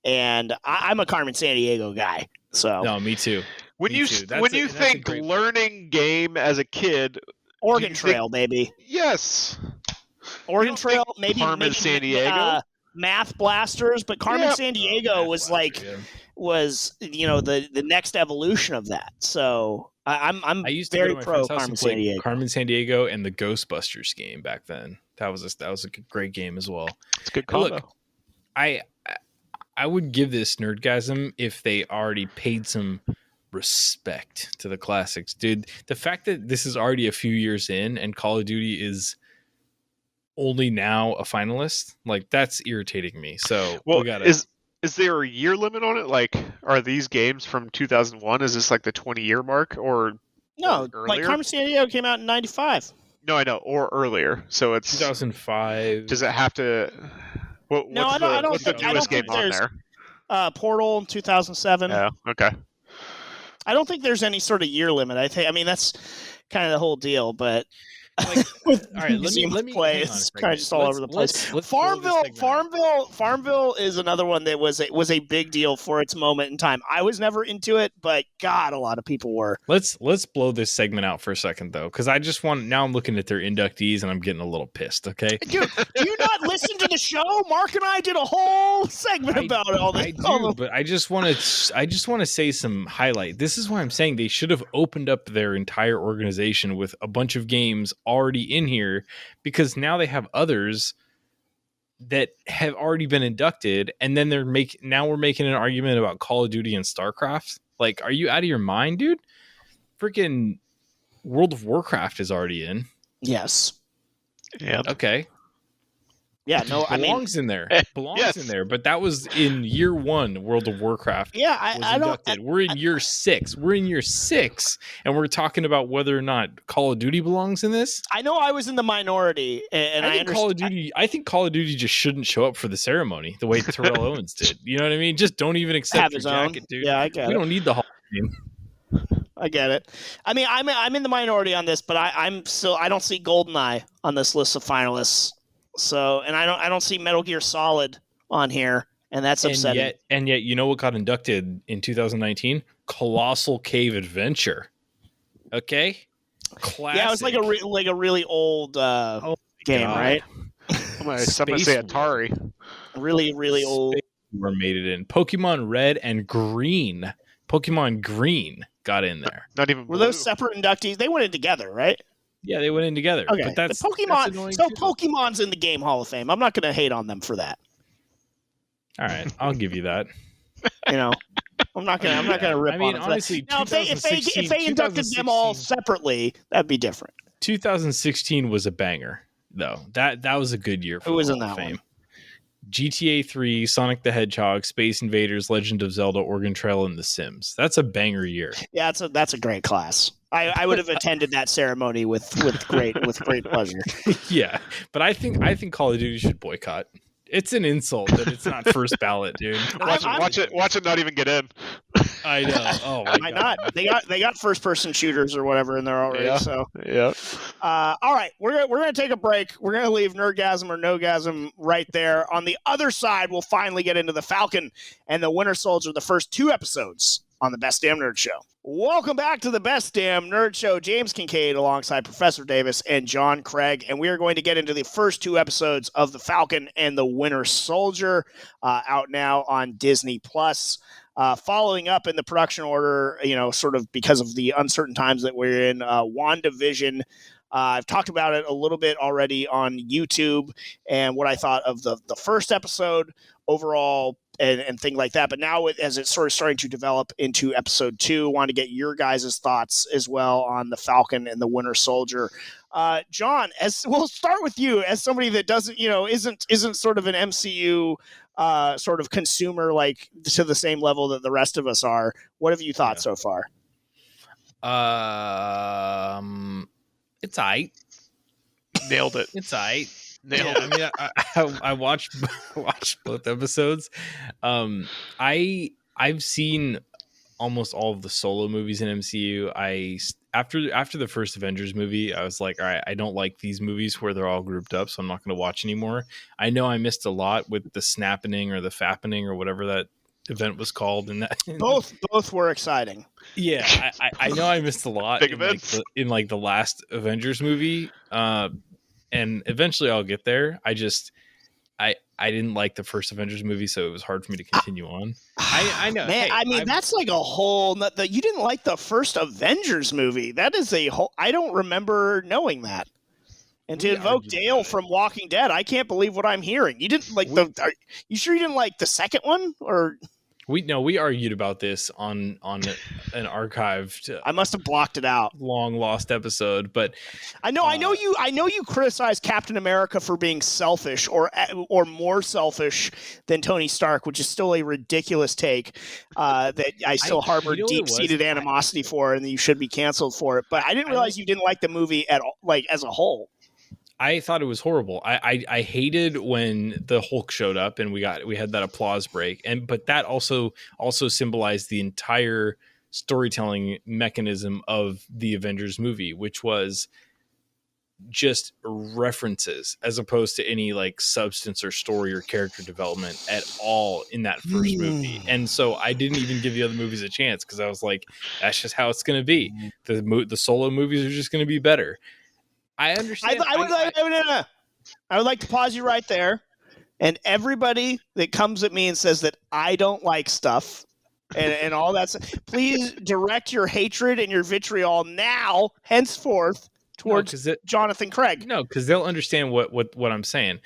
And I'm a Carmen Sandiego guy. So no, me too. When you think learning game as a kid, Oregon Trail, baby. Yes. Oregon Trail, maybe Carmen Sandiego. Math Blasters, but Carmen Sandiego was the next evolution of that. So I'm very pro Carmen Sandiego. Carmen Sandiego and the Ghostbusters game back then. That was a great game as well. It's a good combo. Look, I would give this Nerdgasm if they already paid some respect to the classics, dude. The fact that this is already a few years in and Call of Duty is only now a finalist, like, that's irritating me. So is there a year limit on it? Like, are these games from 2001? Is this like the 20-year mark or no? Like Carmen Sandiego came out in 95. No, I know, or earlier. So it's 2005. Does it have to? What's the newest game on there? Portal in 2007. Oh, okay. I don't think there's any sort of year limit. I mean, that's kind of the whole deal, but. Like, all right, let me play. It's kind of just all over the place. Farmville is another one that was a big deal for its moment in time. I was never into it, but God, a lot of people were. Let's blow this segment out for a second though, because I just want. Now I'm looking at their inductees and I'm getting a little pissed. Okay, dude, do you not listen to the show? Mark and I did a whole segment about all this. I do, but I just want to say some highlight. This is why I'm saying they should have opened up their entire organization with a bunch of games already in here, because now they have others that have already been inducted, and then we're making an argument about Call of Duty and StarCraft. Like, are you out of your mind, dude? Freaking World of Warcraft is already in. Yes. Yeah. Okay. Yeah, no, I mean, belongs in there. In there, but that was in year 1. World of Warcraft. Yeah, I don't. We're in year 6. We're in year 6, and we're talking about whether or not Call of Duty belongs in this. I know I was in the minority, and I think Call of Duty. I think Call of Duty just shouldn't show up for the ceremony the way Terrell Owens did. You know what I mean? Just don't even accept your jacket, dude. Yeah, I get it. We don't need the Hall of Fame. I get it. I mean, I'm in the minority on this, but I don't see GoldenEye on this list of finalists. So, and I don't see Metal Gear Solid on here, and that's upsetting. And yet, you know what got inducted in 2019? Colossal Cave Adventure. Okay, classic. Yeah, it was like a really old game, right? I'm gonna say Atari. Really, really old. Where made it in Pokemon Red and Green. Pokemon Green got in there. Not even were those separate inductees? They went in together, right? Yeah, they went in together. Okay, but that's Pokemon. That's Pokemon's in the Game Hall of Fame. I'm not going to hate on them for that. All right, I'll give you that. I'm not going to rip. I mean, on honestly, now if they inducted them all separately, that'd be different. 2016 was a banger, though. That was a good year for the Hall of Fame. GTA 3, Sonic the Hedgehog, Space Invaders, Legend of Zelda, Oregon Trail, and The Sims. That's a banger year. Yeah, that's a great class. I would have attended that ceremony with great pleasure. Yeah, but I think Call of Duty should boycott. It's an insult that it's not first ballot, dude. Watch it not even get in. I know. Oh my Why god. not? They got first person shooters or whatever in there already. Yeah. So yeah. All right, we're gonna take a break. We're gonna leave Nerdgasm or Nogasm right there. On the other side, we'll finally get into the Falcon and the Winter Soldier, the first 2 episodes on the Best Damn Nerd Show. Welcome back to the Best Damn Nerd Show. James Kincaid alongside Professor Davis and John Craig, and we are going to get into the first 2 episodes of the Falcon and the Winter Soldier, out now on Disney Plus. Following up in the production order, sort of because of the uncertain times that we're in, WandaVision. I've talked about it a little bit already on YouTube and what I thought of the first episode overall and things like that. But now as it's sort of starting to develop into episode 2, I want to get your guys' thoughts as well on the Falcon and the Winter Soldier. John, as we'll start with you as somebody that doesn't, isn't sort of an MCU sort of consumer like to the same level that the rest of us are. What have you thought so far? It's aight. Nailed it. It's aight. Nailed it. I mean, I watched both episodes. I've seen almost all of the solo movies in MCU. After the first Avengers movie, I was like, all right, I don't like these movies where they're all grouped up, so I'm not going to watch anymore. I know I missed a lot with the snapping or the fappening or whatever that event was called, and that both were exciting. Yeah, I know I missed a lot Big in the last Avengers movie, and eventually I'll get there. I didn't like the first Avengers movie, so it was hard for me to continue on. I know. Man, hey, that's like a whole... You didn't like the first Avengers movie. That is a whole... I don't remember knowing that. And to invoke Dale from Walking Dead, I can't believe what I'm hearing. You didn't like Are you sure you didn't like the second one? Or... We argued about this on an archived. I must have blocked it out. Long lost episode, but I know you criticize Captain America for being selfish or more selfish than Tony Stark, which is still a ridiculous take that I still harbor deep-seated animosity for, and you should be canceled for it. But I didn't realize you didn't like the movie at all, like as a whole. I thought it was horrible. I hated when the Hulk showed up and we had that applause break, but that also symbolized the entire storytelling mechanism of the Avengers movie, which was just references as opposed to any like substance or story or character development at all in that first movie. And so I didn't even give the other movies a chance because I was like, that's just how it's going to be. The solo movies are just going to be better. I understand. I would like to pause you right there. And everybody that comes at me and says that I don't like stuff and all that, please direct your hatred and your vitriol now, henceforth, towards Jonathan Craig. No, because they'll understand what I'm saying.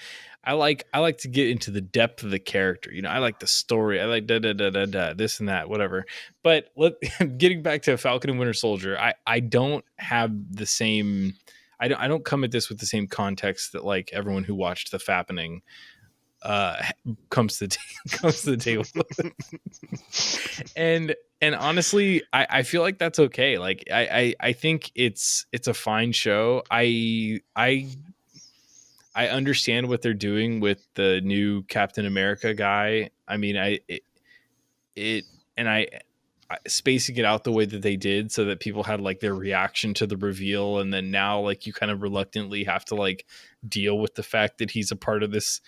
I like to get into the depth of the character. I like the story. I like this and that, whatever. But getting back to Falcon and Winter Soldier, I don't have the same. I don't come at this with the same context that like everyone who watched the fappening comes to the table. and honestly, I feel like that's okay. Like I think it's a fine show. I understand what they're doing with the new Captain America guy. I mean, spacing it out the way that they did so that people had like their reaction to the reveal, and then now like you kind of reluctantly have to like deal with the fact that he's a part of this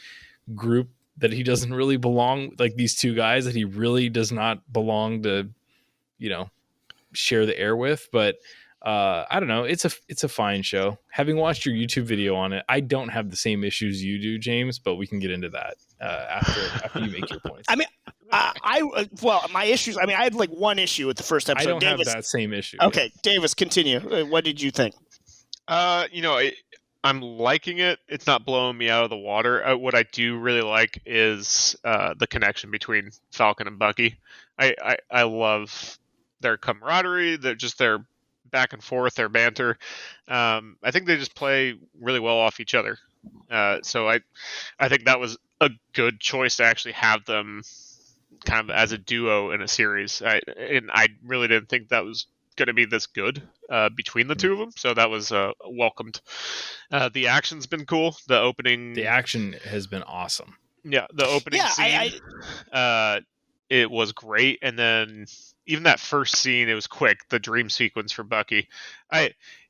group that he doesn't really belong, like these two guys that he really does not belong to, share the air with. But I don't know, it's a fine show. Having watched your YouTube video on it, I don't have the same issues you do, James, but we can get into that after you make your points. I mean, my issues. I mean, I had like one issue with the first episode. I don't have that same issue. Okay, Davis, continue. What did you think? I'm liking it. It's not blowing me out of the water. What I do really like is the connection between Falcon and Bucky. I love their camaraderie. Their back and forth, their banter. I think they just play really well off each other. So I think that was a good choice to actually have them kind of as a duo in a series. I really didn't think that was going to be this good between the two of them. So that was welcomed. The action's been cool. The action has been awesome. Yeah, the opening scene, it was great. And then even that first scene, it was quick. The dream sequence for Bucky.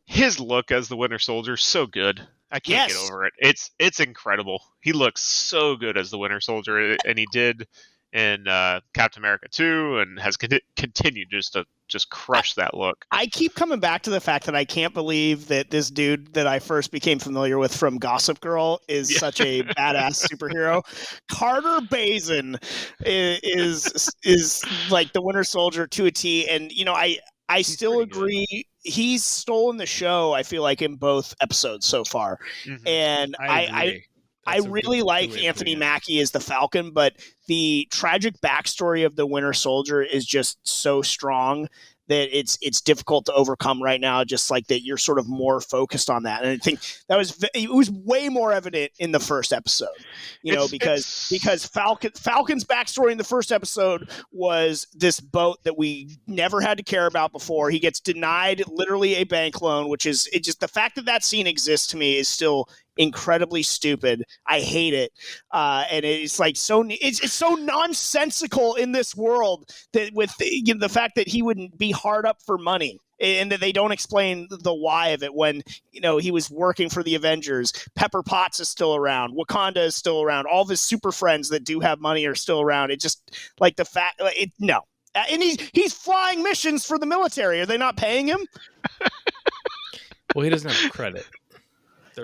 His look as the Winter Soldier, so good. I can't get over it. It's incredible. He looks so good as the Winter Soldier, and he did in Captain America 2, and has continued to crush that look. I keep coming back to the fact that I can't believe that this dude that I first became familiar with from Gossip Girl is such a badass superhero. Carter Bazin is like the Winter Soldier to a T, and I still agree. He's stolen the show, I feel like, in both episodes so far. Mm-hmm. And I really like Anthony Mackie as the Falcon, but the tragic backstory of the Winter Soldier is just so strong that it's difficult to overcome right now. Just like that, you're sort of more focused on that, and I think it was way more evident in the first episode. Because Falcon's backstory in the first episode was this boat that we never had to care about before. He gets denied literally a bank loan, which is just the fact that scene exists to me is still incredibly stupid. I hate it, and it's like it's so nonsensical in this world that with the fact that he wouldn't be hard up for money, and that they don't explain the why of it when he was working for the Avengers. Pepper Potts is still around. Wakanda is still around. All of his super friends that do have money are still around. It just like the fact no. And he's flying missions for the military. Are they not paying him? Well, he doesn't have credit.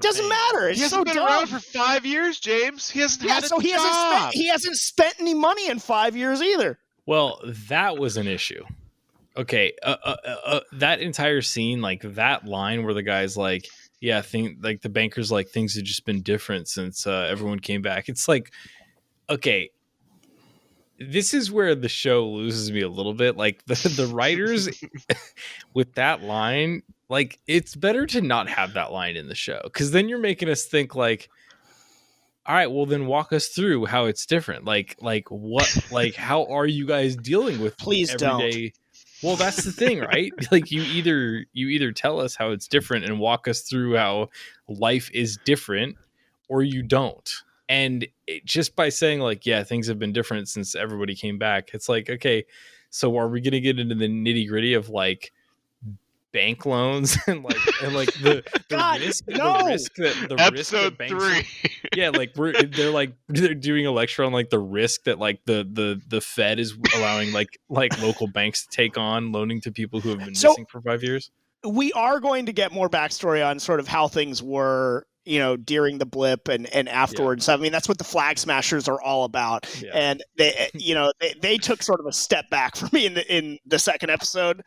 Doesn't matter. It's he hasn't been around for 5 years, James. He hasn't had a job. He hasn't spent any money in 5 years either. Well, that was an issue. Okay, that entire scene, like that line where the guy's like, "Yeah, like the banker's like things have just been different since everyone came back." It's like, okay, this is where the show loses me a little bit. Like the writers with that line. Like, it's better to not have that line in the show, because then you're making us think like, all right, well then walk us through how it's different. Like what, like how are you guys dealing with Please everyday? Well, that's the thing, right? Like you either tell us how it's different and walk us through how life is different, or you don't. And just by saying like, yeah, things have been different since everybody came back, it's like, okay, so are we going to get into the nitty gritty of like bank loans and the God, risk, no. the risk that Episode banks 3. Yeah, like they're doing a lecture on like the risk that like the Fed is allowing like local banks to take on loaning to people who have been missing for 5 years. We are going to get more backstory on sort of how things were, during the blip and afterwards. Yeah. I mean, that's what the Flag Smashers are all about. Yeah. And they took sort of a step back for me in the second episode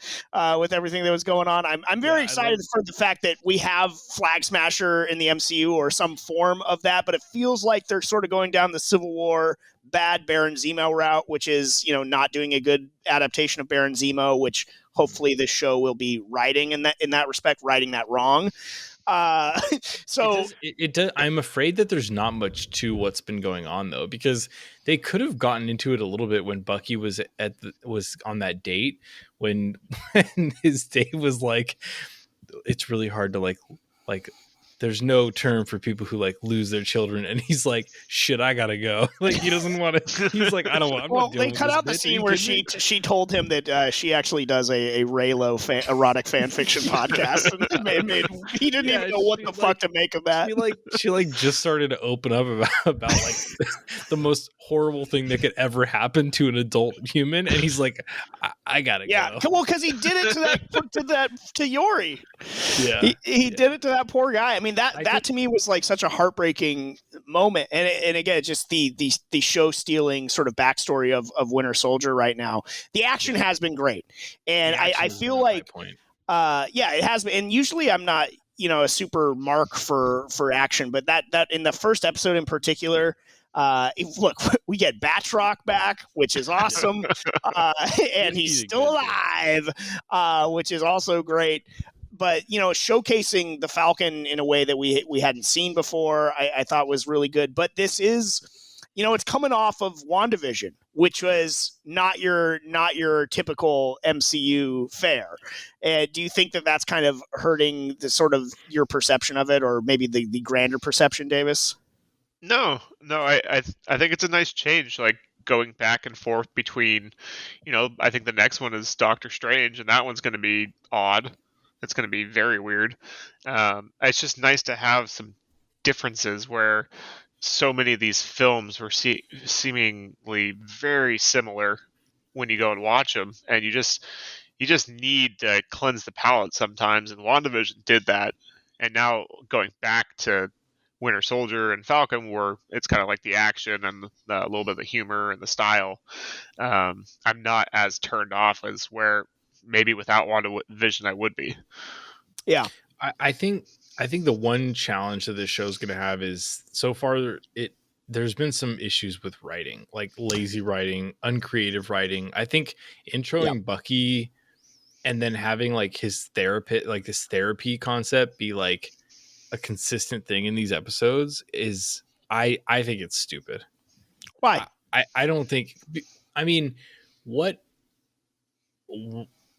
with everything that was going on. I'm very excited for the fact that we have Flag Smasher in the MCU or some form of that, but it feels like they're sort of going down the Civil War bad Baron Zemo route, which is, not doing a good adaptation of Baron Zemo, which hopefully this show will be righting in that respect, righting that wrong. So it does. I'm afraid that there's not much to what's been going on though, because they could have gotten into it a little bit when Bucky was on that date when his date was like, it's really hard to like there's no term for people who like lose their children, and he's like, shit, I gotta go. Like he doesn't want to. He's like, I don't want. Well, they cut out the scene where she told him that she actually does a Raylo erotic fan fiction podcast, and he didn't even know what the fuck to make of that. She just started to open up about like the most horrible thing that could ever happen to an adult human, and he's like, I gotta go. Yeah, well, because he did it to Yori. Yeah, he did it to that poor guy. I mean, that to me was like such a heartbreaking moment, and again, just the show stealing sort of backstory of Winter Soldier right now. The action has been great, and I feel like it has been. And usually I'm not a super mark for action, but that in the first episode in particular. Look, we get Batroc back, which is awesome, and he's still alive, which is also great. But showcasing the Falcon in a way that we hadn't seen before, I thought was really good. But this is it's coming off of WandaVision, which was not your typical MCU fare. Do you think that that's kind of hurting the sort of your perception of it, or maybe the grander perception, Davis? No, I think it's a nice change, like going back and forth between, I think the next one is Doctor Strange, and that one's going to be odd. It's going to be very weird. It's just nice to have some differences where so many of these films were seemingly very similar when you go and watch them, and you just need to cleanse the palate sometimes, and WandaVision did that. And now going back to Winter Soldier and Falcon, where it's kind of like the action and a little bit of the humor and the style, I'm not as turned off as where maybe without WandaVision I would be. Yeah, I think the one challenge that this show is going to have is, so far there's been some issues with writing, like lazy writing, uncreative writing. I think introing Bucky and then having like his therapist, like this therapy concept, be like a consistent thing in these episodes is, I think it's stupid. Why? I don't think, I mean,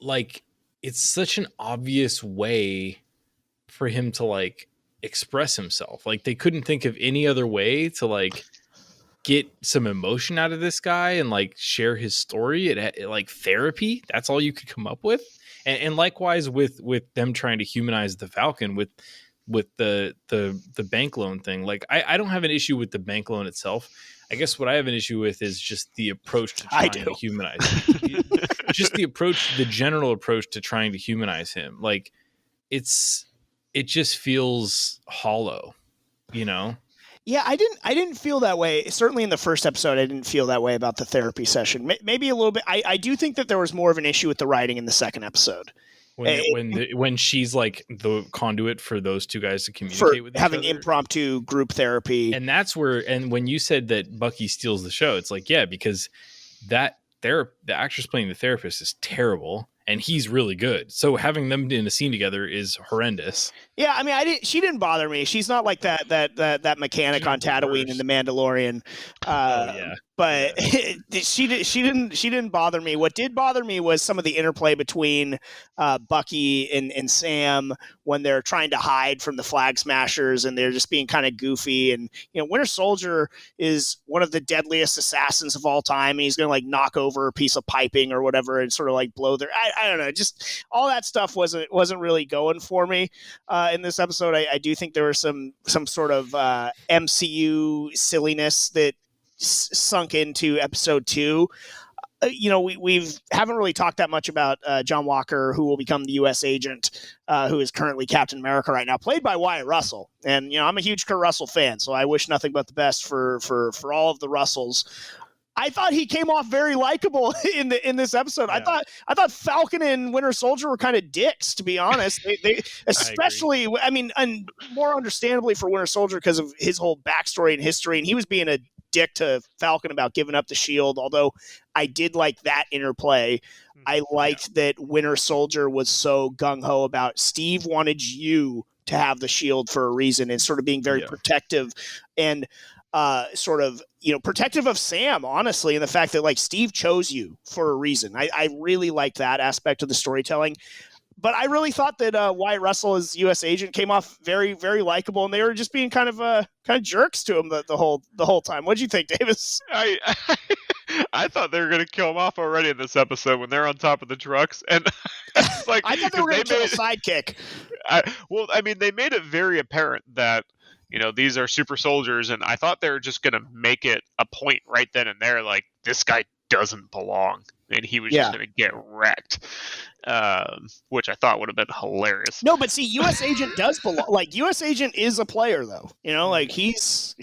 like, it's such an obvious way for him to like express himself. Like, they couldn't think of any other way to like get some emotion out of this guy and like share his story. It like therapy. That's all you could come up with. And likewise with them trying to humanize the Falcon with the bank loan thing. Like, I don't have an issue with the bank loan itself. I guess what I have an issue with is just the approach to trying to humanize him. Just the general approach to trying to humanize him. Like, it just feels hollow, Yeah, I didn't feel that way. Certainly in the first episode, I didn't feel that way about the therapy session. Maybe a little bit. I do think that there was more of an issue with the writing in the second episode. When she's like the conduit for those two guys to communicate with each having other. Impromptu group therapy. And that's where, and when you said that Bucky steals the show, it's like, yeah, because the actress playing the therapist is terrible and he's really good. So having them in a scene together is horrendous. Yeah, I mean, she didn't bother me. She's not like that mechanic on Tatooine in The Mandalorian. But she didn't bother me. What did bother me was some of the interplay between Bucky and Sam when they're trying to hide from the Flag Smashers and they're just being kind of goofy. And Winter Soldier is one of the deadliest assassins of all time. And he's going to like knock over a piece of piping or whatever and sort of like blow their. I don't know. Just all that stuff wasn't really going for me. In this episode, I do think there was some sort of MCU silliness that sunk into episode 2. We haven't really talked that much about John Walker, who will become the U.S. agent, who is currently Captain America right now, played by Wyatt Russell. And I'm a huge Kurt Russell fan, so I wish nothing but the best for all of the Russells. I thought he came off very likable in this episode. Yeah. I thought Falcon and Winter Soldier were kind of dicks, to be honest. They especially, I mean, and more understandably for Winter Soldier because of his whole backstory and history, and he was being a dick to Falcon about giving up the shield. Although I did like that interplay. I liked that Winter Soldier was so gung ho about Steve wanted you to have the shield for a reason, and sort of being very protective and. Sort of, protective of Sam, honestly, and the fact that like Steve chose you for a reason. I really liked that aspect of the storytelling. But I really thought that Wyatt Russell as U.S. agent came off very, very likable, and they were just being kind of jerks to him the whole time. What'd you think, Davis? I thought they were going to kill him off already in this episode when they're on top of the trucks, and like I thought they were going to kill a sidekick. They made it very apparent that. These are super soldiers, and I thought they were just going to make it a point right then and there, like, this guy doesn't belong, and he was just going to get wrecked, which I thought would have been hilarious. No, but see, U.S. Agent does belong. Like, U.S. Agent is a player, though. Like, he's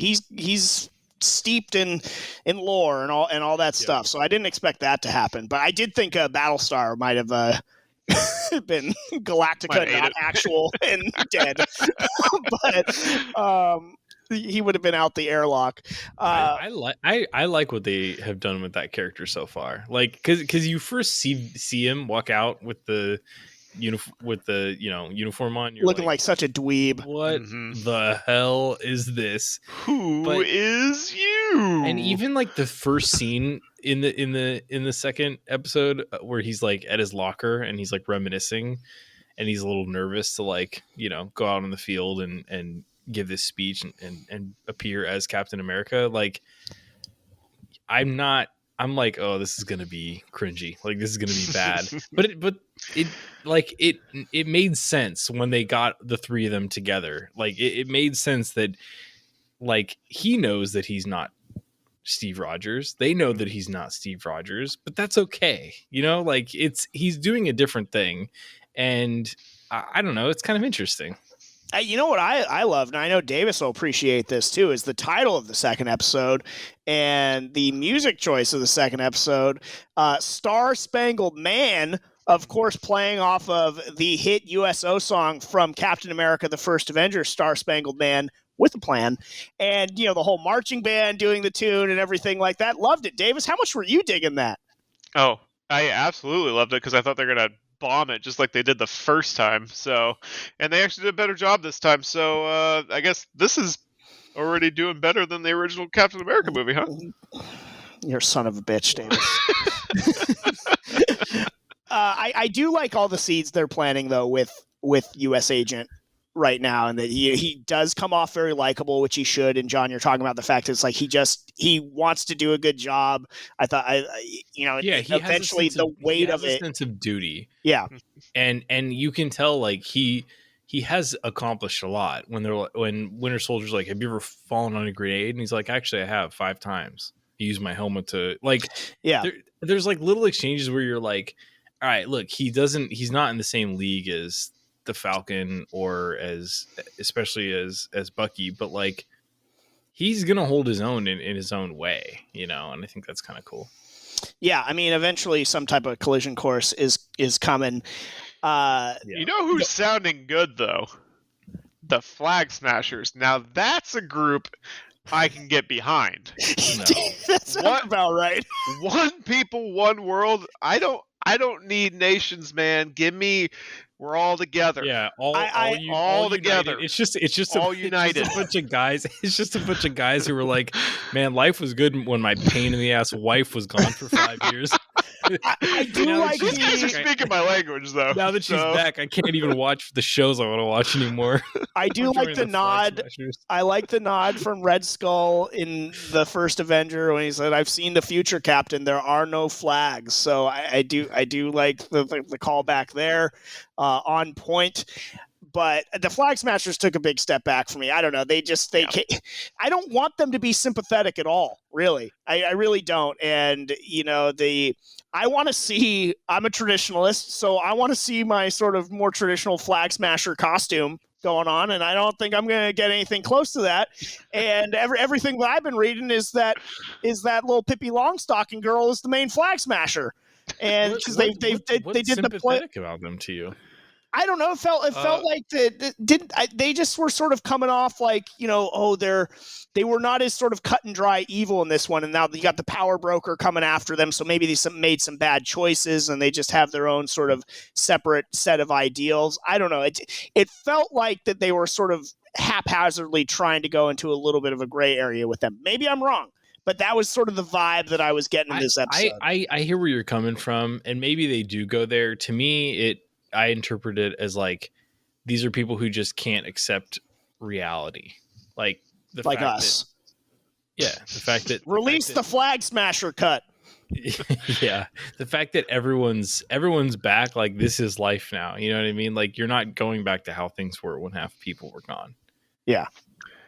steeped in lore and all that stuff, so I didn't expect that to happen. But I did think Battlestar might have... been Galactica, not actual and dead, but he would have been out the airlock. I like what they have done with that character so far. Like, because you first see him walk out with the uniform on, you're looking like such a dweeb. What the hell is this? Who is you? And even like the first scene in the second episode where he's like at his locker and he's like reminiscing and he's a little nervous to like, go out on the field and give this speech and appear as Captain America. Like, I'm like, oh, this is going to be cringy. Like, this is going to be bad. but it made sense when they got the three of them together. Like, it made sense that, like, he knows that he's not Steve Rogers. They know that he's not Steve Rogers, but that's okay. Like, he's doing a different thing. And I don't know. It's kind of interesting. You know what I love, and I know Davis will appreciate this too, is the title of the second episode and the music choice of the second episode, Star Spangled Man, of course, playing off of the hit USO song from Captain America, the First Avenger, Star Spangled Man with a Plan. And, the whole marching band doing the tune and everything like that. Loved it. Davis, how much were you digging that? Oh, I absolutely loved it because I thought they were going to bomb it just like they did the first time. So, and they actually did a better job this time. So I guess this is already doing better than the original Captain America movie, huh? You're a son of a bitch, Davis. I do like all the seeds they're planting though with US Agent right now, and that he does come off very likable, which he should. And John, you're talking about the fact that it's like he wants to do a good job. I thought he eventually the weight of it, sense of duty, and you can tell like he has accomplished a lot. When Winter Soldier's like, have you ever fallen on a grenade? And he's like, actually I have 5 times. I used my helmet to there's like little exchanges where you're like, all right, look, he's not in the same league as the Falcon or especially as Bucky, but like he's gonna hold his own in his own way, and I think that's kind of cool. Yeah, I mean, eventually some type of collision course is coming. You know who's sounding good though? The Flag Smashers. Now that's a group I can get behind. No. That sounds about right. One people, one world. I don't need nations, man. Give me. We're all together. Yeah, all together. It's just all united. It's just a bunch of guys. It's just a bunch of guys who were like, "Man, life was good when my pain in the ass wife was gone for 5 years." I do like these guys are speaking my language, though. Now that she's back, I can't even watch the shows I want to watch anymore. I do like the nod. I like the nod from Red Skull in the first Avenger when he said, "I've seen the future, Captain. There are no flags." So I do like the callback there. On point, but the Flag Smashers took a big step back for me. I don't know. I don't want them to be sympathetic at all. Really. I really don't. And I want to see, I'm a traditionalist, so I want to see my sort of more traditional Flag Smasher costume going on. And I don't think I'm going to get anything close to that. And everything that I've been reading is that little Pippi Longstocking girl is the main Flag Smasher. And because they did the play about them to you. I don't know. It felt like they just were sort of coming off like, they were not as sort of cut and dry evil in this one. And now you got the power broker coming after them. So maybe they made some bad choices and they just have their own sort of separate set of ideals. I don't know. It felt like that they were sort of haphazardly trying to go into a little bit of a gray area with them. Maybe I'm wrong, but that was sort of the vibe that I was getting in this episode. I hear where you're coming from, and maybe they do go there. To me, I interpret it as like these are people who just can't accept reality, like the like fact us. The fact that release the Flag Smasher cut. Yeah, the fact that everyone's back, like this is life now. You know what I mean? Like you're not going back to how things were when half people were gone. Yeah.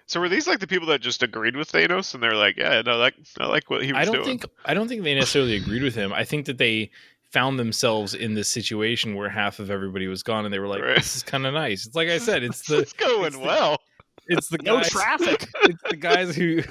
So were these like the people that just agreed with Thanos and they're like, yeah, no, I like what he was doing? I don't think they necessarily agreed with him. I think that they found themselves in this situation where half of everybody was gone and they were like, this is kind of nice. It's like I said, it's going well. It's the no guys, traffic. It's the guys who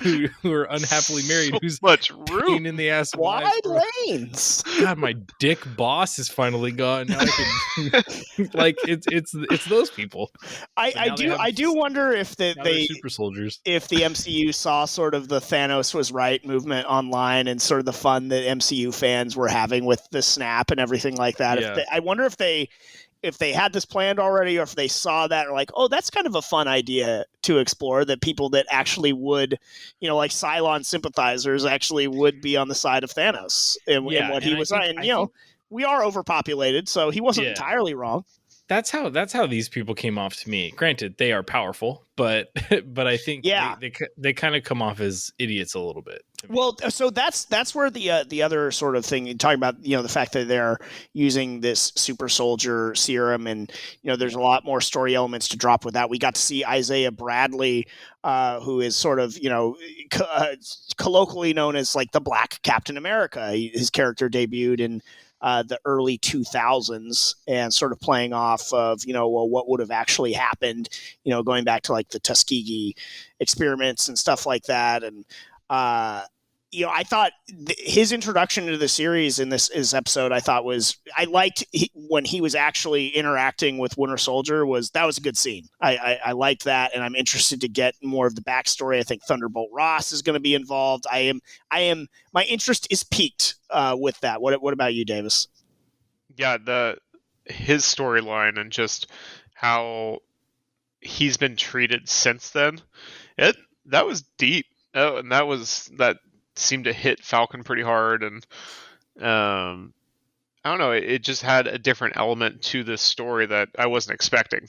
are unhappily married. So who's much room in the ass. Wide lanes. God, my dick boss is finally gone. Now I can, like it's those people. I do wonder if they super soldiers. If the MCU saw sort of the Thanos was right movement online and sort of the fun that MCU fans were having with the snap and everything like that. Yeah. I wonder if they if they had this planned already, or if they saw that, or like, oh, that's kind of a fun idea to explore, that people that actually would, like Cylon sympathizers actually would be on the side of Thanos and what he was. We are overpopulated, so he wasn't entirely wrong. That's how these people came off to me. Granted, they are powerful, but I think they kind of come off as idiots a little bit. Well, so that's where the other sort of thing, talking about the fact that they're using this super soldier serum, and there's a lot more story elements to drop with that. We got to see Isaiah Bradley, who is sort of colloquially known as like the Black Captain America. His character debuted in the early 2000s, and sort of playing off of, what would have actually happened, going back to like the Tuskegee experiments and stuff like that. And, I thought his introduction to the series in this episode, I liked when he was actually interacting with Winter Soldier. That was a good scene. I liked that, and I'm interested to get more of the backstory. I think Thunderbolt Ross is going to be involved. My interest is piqued with that. What about you, Davis? Yeah, his storyline and just how he's been treated since then, that was deep. Oh, and that seemed to hit Falcon pretty hard, and I don't know, it just had a different element to this story that I wasn't expecting.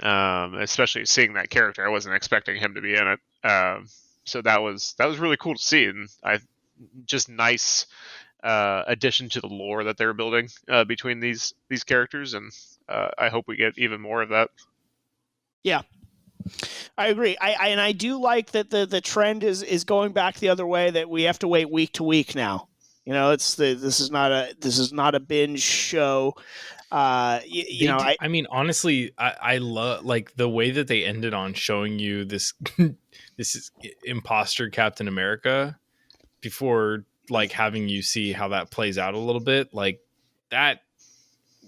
Especially seeing that character, I wasn't expecting him to be in it. So that was really cool to see, and just nice addition to the lore that they're building between these characters, and I hope we get even more of that. Yeah. I agree. I do like that the trend is going back the other way, that we have to wait week to week now. This is not a binge show. I mean, honestly, I love like the way that they ended on showing you this this is imposter Captain America before like having you see how that plays out a little bit. Like that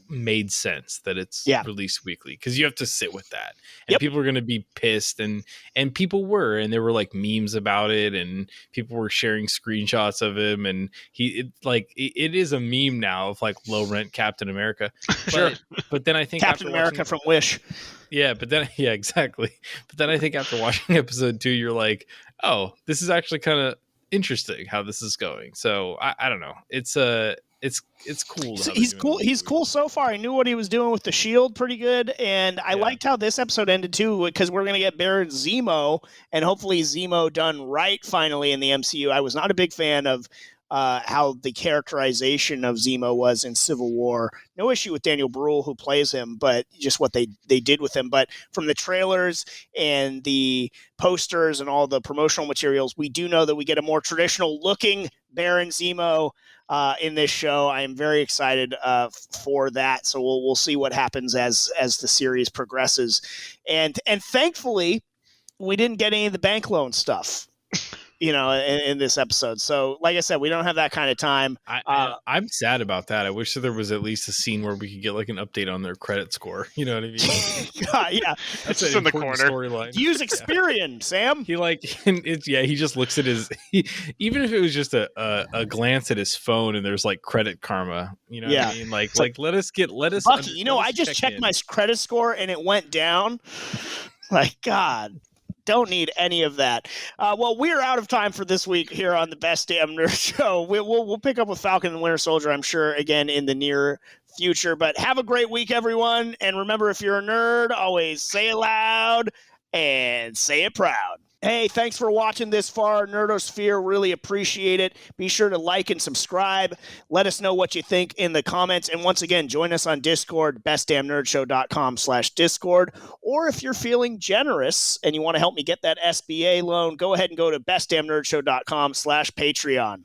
made sense that it's released weekly, because you have to sit with that, and people are going to be pissed, and people were, and there were like memes about it, and people were sharing screenshots of him, and it is a meme now of like low rent Captain America. But then I think Captain America from Wish. Yeah, but then exactly. But then I think after watching episode 2, you're like, oh, this is actually kind of interesting how this is going. So I don't know. It's cool. He's cool. He's cool so far. I knew what he was doing with the shield pretty good, and I liked how this episode ended too, because we're going to get Baron Zemo, and hopefully Zemo done right finally in the MCU. I was not a big fan of how the characterization of Zemo was in Civil War. No issue with Daniel Bruhl, who plays him, but just what they did with him. But from the trailers and the posters and all the promotional materials, we do know that we get a more traditional looking Baron Zemo in this show. I am very excited for that. So we'll see what happens as the series progresses. And thankfully, we didn't get any of the bank loan stuff, in this episode. So like I said, we don't have that kind of time. I'm sad about that. I wish that there was at least a scene where we could get like an update on their credit score. You know what I mean? Yeah. That's just in the corner. Storyline. Use Experian, Sam. He just looks at even if it was just a glance at his phone and there's like credit karma, what I mean? Like let us Bucky, I just checked my credit score and it went down. Like, God. Don't need any of that. Well, we're out of time for this week here on the Best Damn Nerd Show. We'll pick up with Falcon and Winter Soldier, I'm sure, again in the near future. But have a great week, everyone. And remember, if you're a nerd, always say it loud and say it proud. Hey, thanks for watching this far, Nerdosphere. Really appreciate it. Be sure to like and subscribe. Let us know what you think in the comments. And once again, join us on Discord, bestdamnnerdshow.com/Discord. Or if you're feeling generous and you want to help me get that SBA loan, go ahead and go to bestdamnnerdshow.com/Patreon.